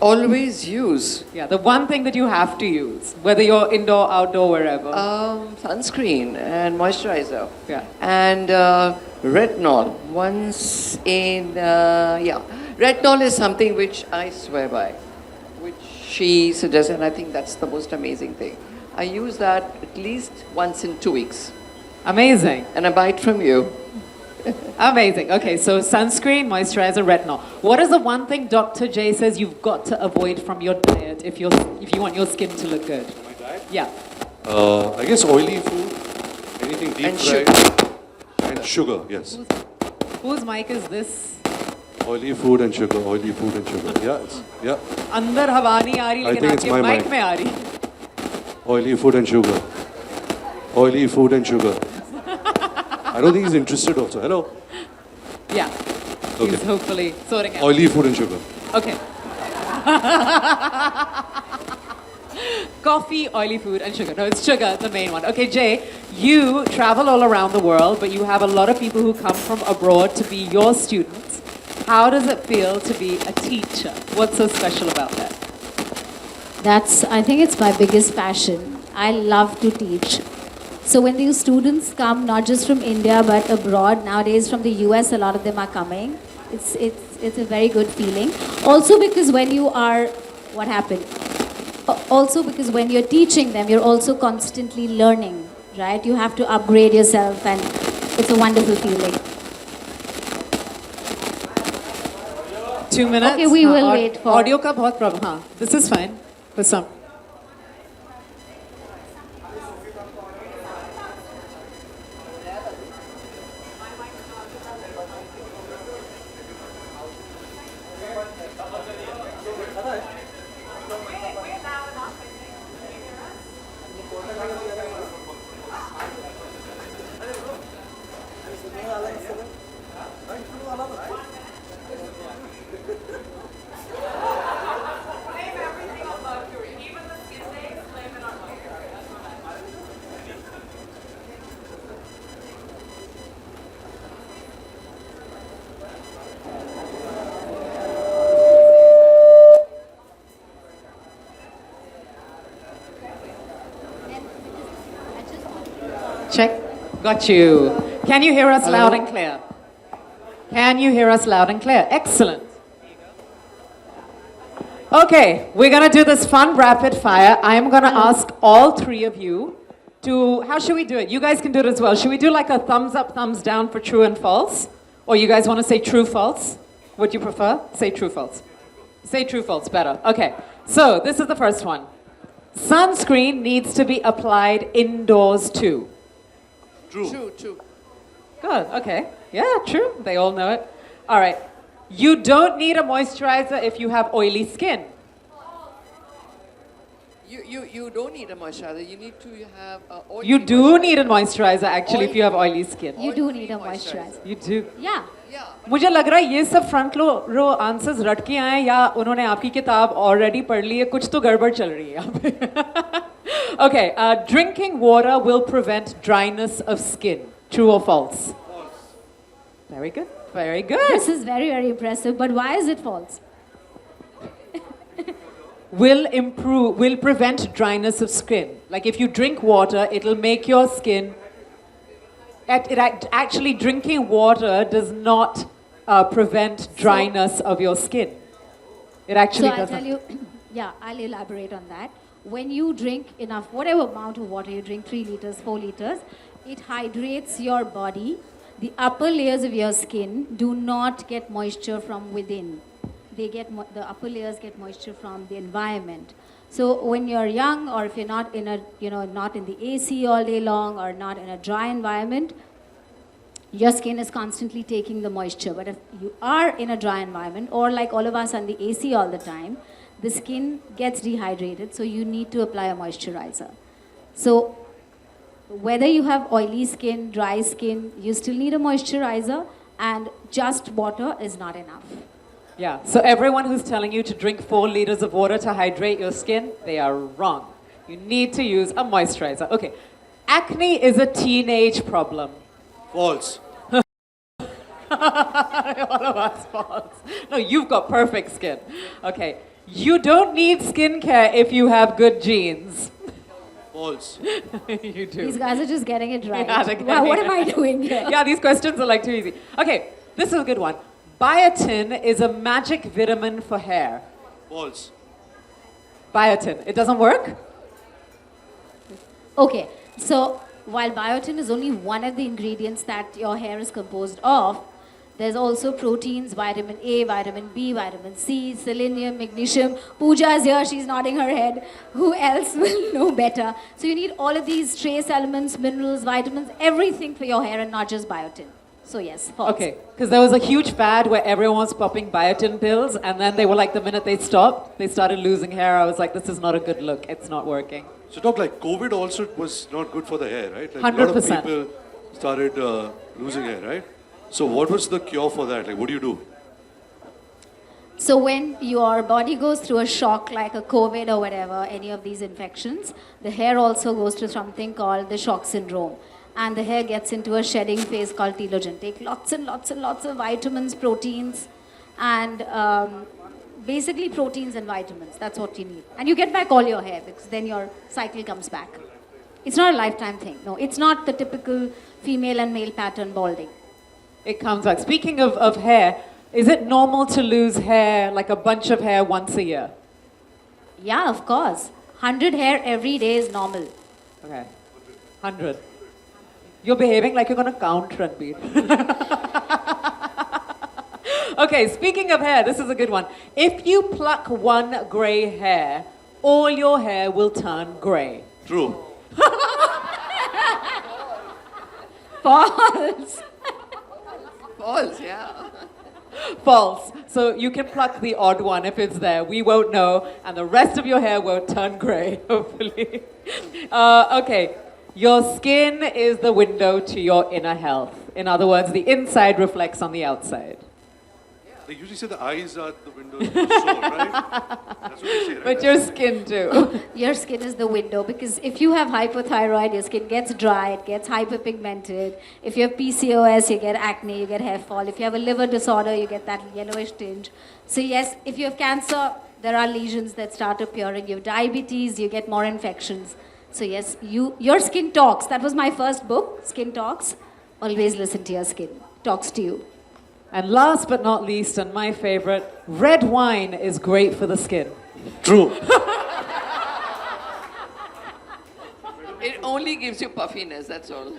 Always use? Yeah, the one thing that you have to use, whether you're indoor, outdoor, wherever. Sunscreen and moisturizer. Yeah. And retinol. Once in, retinol is something which I swear by, which she suggests, and I think that's the most amazing thing. I use that at least once in 2 weeks. Amazing. And I buy it from you. Amazing. Okay, so sunscreen, moisturizer, retinol. What is the one thing Dr. J says you've got to avoid from your diet if you want your skin to look good? My diet? Yeah. I guess oily food, anything deep And fried. And sugar, yes. Whose mic is this? Oily food and sugar, oily food and sugar. Yeah. अंदर हवा नहीं आ रही I लेकिन think it's आपके my mic mic. में आ रही. Oily food and sugar. Oily food and sugar. I don't think he's interested also. Hello? Yeah. Okay. He's hopefully sorting out. Oily food and sugar. Okay. Coffee, oily food, and sugar. No, it's sugar, the main one. Okay, Jay, you travel all around the world, but you have a lot of people who come from abroad to be your students. How does it feel to be a teacher? What's so special about that? I think it's my biggest passion. I love to teach. So when these students come, not just from India, but abroad, nowadays from the US, a lot of them are coming. It's a very good feeling. Also because when you are, what happened? Also because when you're teaching them, you're also constantly learning, right? You have to upgrade yourself and it's a wonderful feeling. 2 minutes? Okay, we will wait for... Audio ka bahut problem. Haan, this is fine for some. Check. Got you. Can you hear us loud and clear? Can you hear us loud and clear? Excellent. Okay, we're going to do this fun rapid fire. I am going to ask all three of you to, how should we do it? You guys can do it as well. Should we do like a thumbs up, thumbs down for true and false? Or you guys want to say true, false? Would you prefer? Say true, false. Say true, false, better. Okay, so this is the first one. Sunscreen needs to be applied indoors too. True. Good, okay. Yeah, true. They all know it. All right. You don't need a moisturizer if you have oily skin. You don't need a moisturizer. You need to have oil. You do need a moisturizer actually if you have oily skin. You do need a moisturizer. You do. Yeah. मुझे लग रहा है ये सब front row answers रट के आए हैं या उन्होंने आपकी किताब ऑलरेडी पढ़ ली है कुछ तो गड़बड़ चल रही है यहाँ पे. Okay, drinking water will prevent dryness of skin. True or false? False. Very good. Very good. This is very, very impressive, but why is it false? Will prevent dryness of skin. Like if you drink water, it'll make your skin. Actually, drinking water does not prevent dryness of your skin. It actually doesn't. So I'll tell you, yeah, I'll elaborate on that. When you drink enough, whatever amount of water you drink, 3 liters, 4 liters, it hydrates your body. The upper layers of your skin do not get moisture from within. The upper layers get moisture from the environment. So when you're young, or if you're not in not in the AC all day long, or not in a dry environment, your skin is constantly taking the moisture. But if you are in a dry environment, or like all of us on the AC all the time, the skin gets dehydrated, so you need to apply a moisturizer. So whether you have oily skin, dry skin, you still need a moisturizer, and just water is not enough. Yeah, so everyone who's telling you to drink 4 liters of water to hydrate your skin, they are wrong. You need to use a moisturizer. Okay, acne is a teenage problem. False. All of us false. No, you've got perfect skin. Okay, you don't need skincare if you have good genes. False. You do. These guys are just getting it right. Yeah, they're Wow, what getting am I it. doing here? Yeah, these questions are like too easy. Okay, this is a good one. Biotin is a magic vitamin for hair. False. Biotin, it doesn't work? Okay, so while biotin is only one of the ingredients that your hair is composed of, there's also proteins, vitamin A, vitamin B, vitamin C, selenium, magnesium. Pooja is here, she's nodding her head. Who else will know better? So you need all of these trace elements, minerals, vitamins, everything for your hair and not just biotin. So yes, false. Okay, because there was a huge fad where everyone was popping biotin pills, and then they were like, the minute they stopped, they started losing hair. I was like, this is not a good look. It's not working. So, Doc, like COVID also was not good for the hair, right? Like 100%. A lot of people started losing hair, right? So what was the cure for that? Like, what do you do? So when your body goes through a shock like a COVID or whatever, any of these infections, the hair also goes through something called the shock syndrome. And the hair gets into a shedding phase called telogen. Take lots and lots and lots of vitamins, proteins, and basically proteins and vitamins. That's what you need. And you get back all your hair because then your cycle comes back. It's not a lifetime thing. No, it's not the typical female and male pattern balding. It comes back. Speaking of hair, is it normal to lose hair, like a bunch of hair once a year? Yeah, of course. 100 hair every day is normal. Okay. 100. You're behaving like you're going to count, Ranbir. Okay, speaking of hair, this is a good one. If you pluck one grey hair, all your hair will turn grey. True. False. False, yeah. False. So you can pluck the odd one if it's there. We won't know, and the rest of your hair won't turn grey, hopefully. Okay. Your skin is the window to your inner health. In other words, the inside reflects on the outside. They usually say the eyes are the window to the soul, right? That's what they say, right? But your skin too. Your skin is the window because if you have hypothyroid, your skin gets dry, it gets hyperpigmented. If you have PCOS, you get acne, you get hair fall. If you have a liver disorder, you get that yellowish tinge. So yes, if you have cancer, there are lesions that start appearing. You have diabetes, you get more infections. So yes, your skin talks. That was my first book, Skin Talks. Always listen to your skin. Talks to you. And last but not least, and my favorite, red wine is great for the skin. True. It only gives you puffiness, that's all.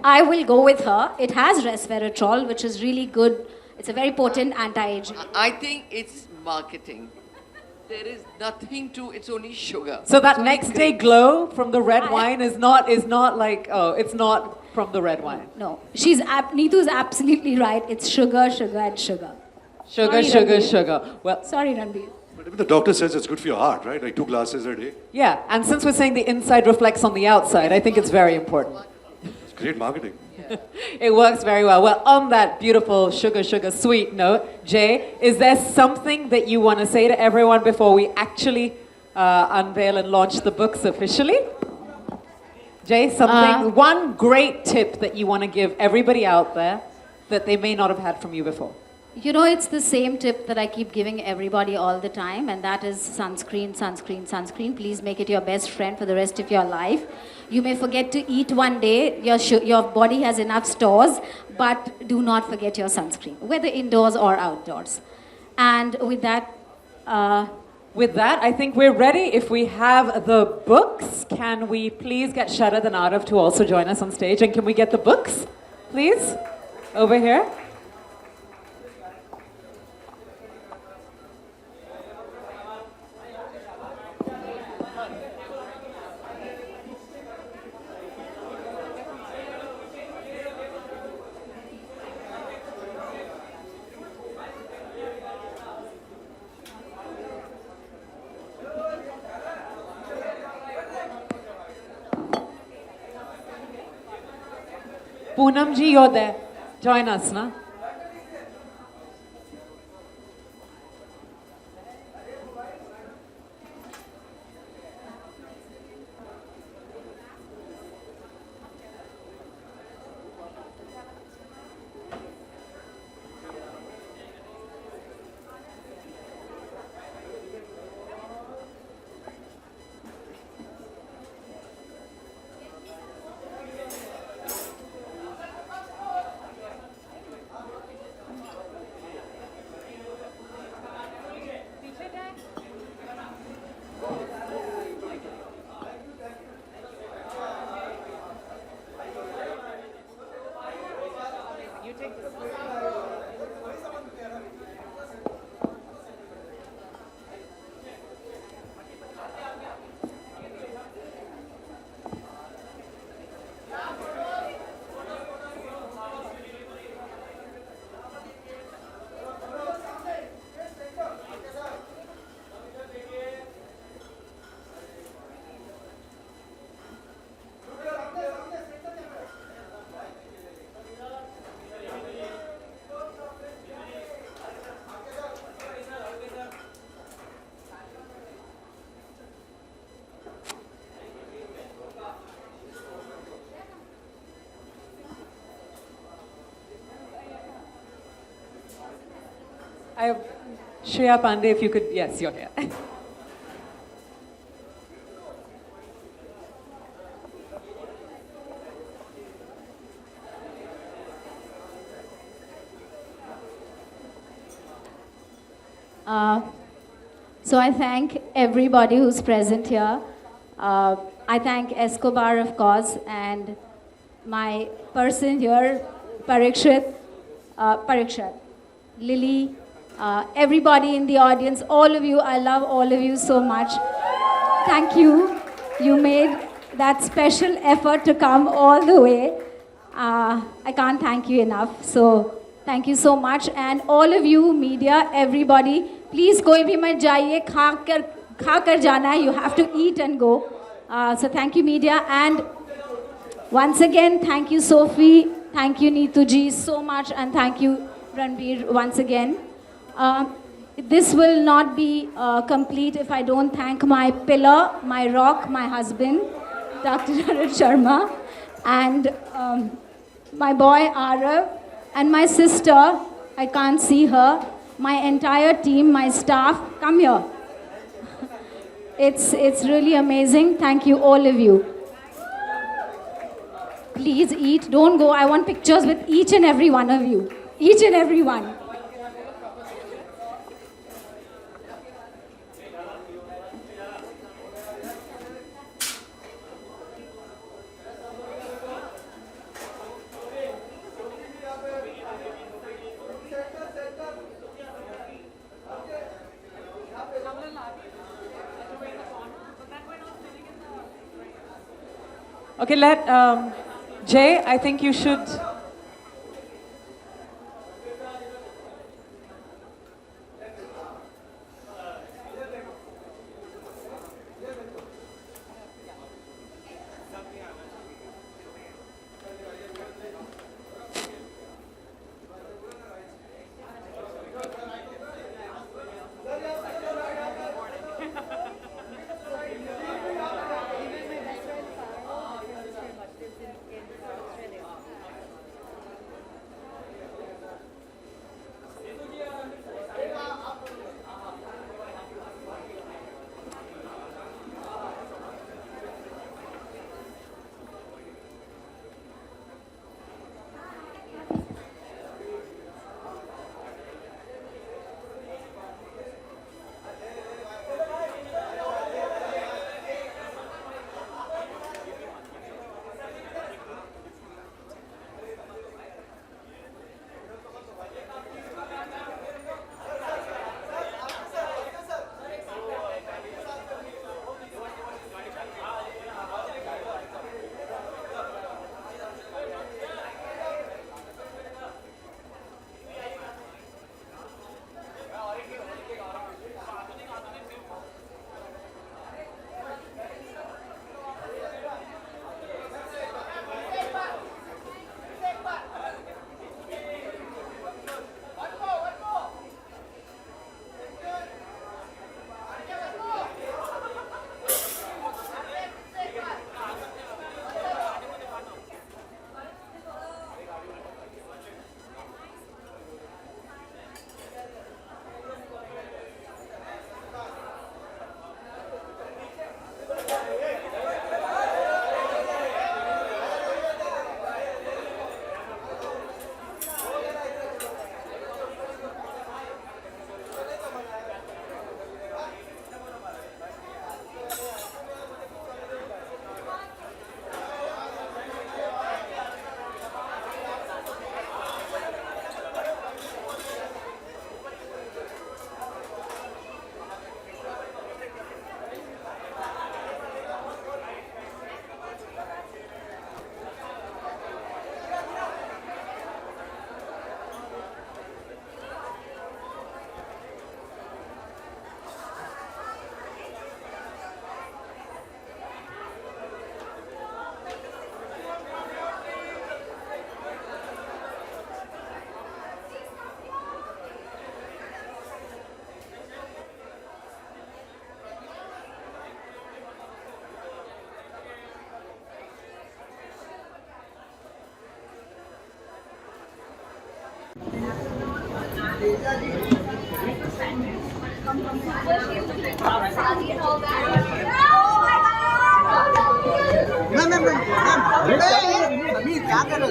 I will go with her. It has resveratrol, which is really good. It's a very potent anti-aging. I think it's marketing. There is nothing to, it's only sugar. So that next day glow from the red wine is not like, oh, it's not from the red wine. No, Neetu is absolutely right. It's sugar, sugar, and sugar. Sugar, Sorry, sugar, Ranbir. sugar. Well, sorry, Ranbir. But even the doctor says it's good for your heart, right? Like 2 glasses a day. yeah, and since we're saying the inside reflects on the outside, I think it's very important. It's great marketing. It works very well. Well, on that beautiful sugar, sugar, sweet note, Jay, is there something that you want to say to everyone before we actually unveil and launch the books officially? Jay, something, one great tip that you want to give everybody out there that they may not have had from you before. You know, it's the same tip that I keep giving everybody all the time, and that is sunscreen, sunscreen, sunscreen. Please make it your best friend for the rest of your life. You may forget to eat one day, your body has enough stores, but do not forget your sunscreen, whether indoors or outdoors. And with that, I think we're ready. If we have the books, can we please get Sharad and Arav to also join us on stage? And can we get the books, please? Over here. Poonam ji, you're there. Join us, na? Shreya Pandey, if you could, yes, you're here. So I thank everybody who's present here. I thank Escobar, of course, and my person here, Parikshat, Lily, everybody in the audience, all of you. I love all of you so much. Thank you. You made that special effort to come all the way. I can't thank you enough. So thank you so much. And all of you, media, everybody, please koi bhi mat jaiye, kha kar jana hai. You have to eat and go. So thank you, media. And once again, thank you, Sophie. Thank you, Neetu ji, so much. And thank you, Ranbir, once again. This will not be complete if I don't thank my pillar, my rock, my husband, Dr. Jared Sharma, and my boy, Arav, and my sister, I can't see her, my entire team, my staff. Come here. It's really amazing. Thank you, all of you. Please eat. Don't go. I want pictures with each and every one of you. Each and every one. Okay, Jay, I think you should.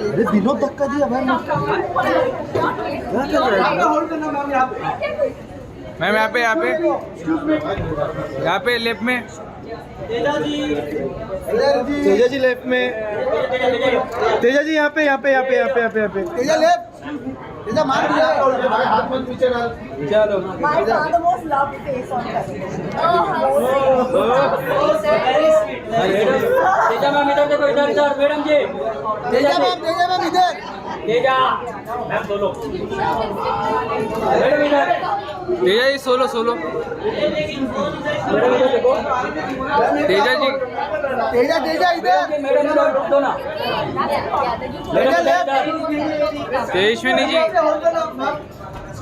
अरे दिनों धक्का दिया भाई ma'am यहाँ पे left में Teja ji left में तेजा जी यहाँ पे तेजा लेफ्ट तेजा मार दिया हाथ मत पीछे डाल चलो तेजा मैम इधर देखो, इधर मैडम जी, तेजा मैम इधर तेजा मैम सोलो, मैडम इधर, तेजा जी सोलो मैडम इधर देखो, तेजा जी तेजा इधर मैडम इधर रुक दो ना, मैडम इधर, तेजस्विनी जी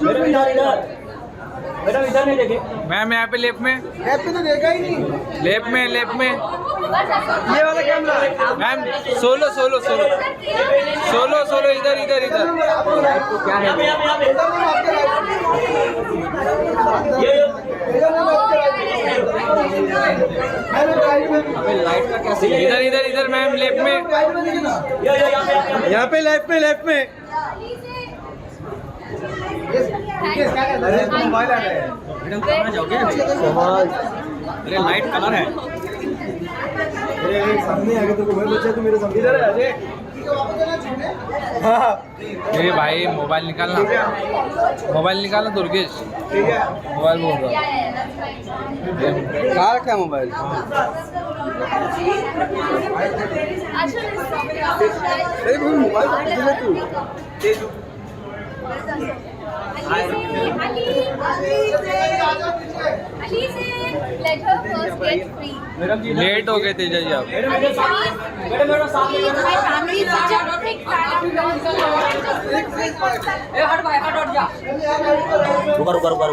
मैडम इधर, मैडम इधर नहीं देखे, मैम यहाँ पे लेफ्ट में तो देखा ही नहीं लेफ्ट में ये वाला कैमरा मैम सोलो इधर क्या है लाइट का क्या सीन है? इधर मैम लेफ्ट में यहाँ पे लेफ्ट में मोबाइल आ गया मैडम कहाँ जाओगे? अरे लाइट कलर है, सामने आ गया तो मैं बच्चा तो मेरे सामने इधर है अजय हाँ ए भाई मोबाइल निकालना दुर्गेश ठीक है मोबाइल बोल रहा कहाँ रखा है मोबाइल अरे मोबाइल तू लेट हो गए तेजा जी आप मैडम सामने हट जा, रुका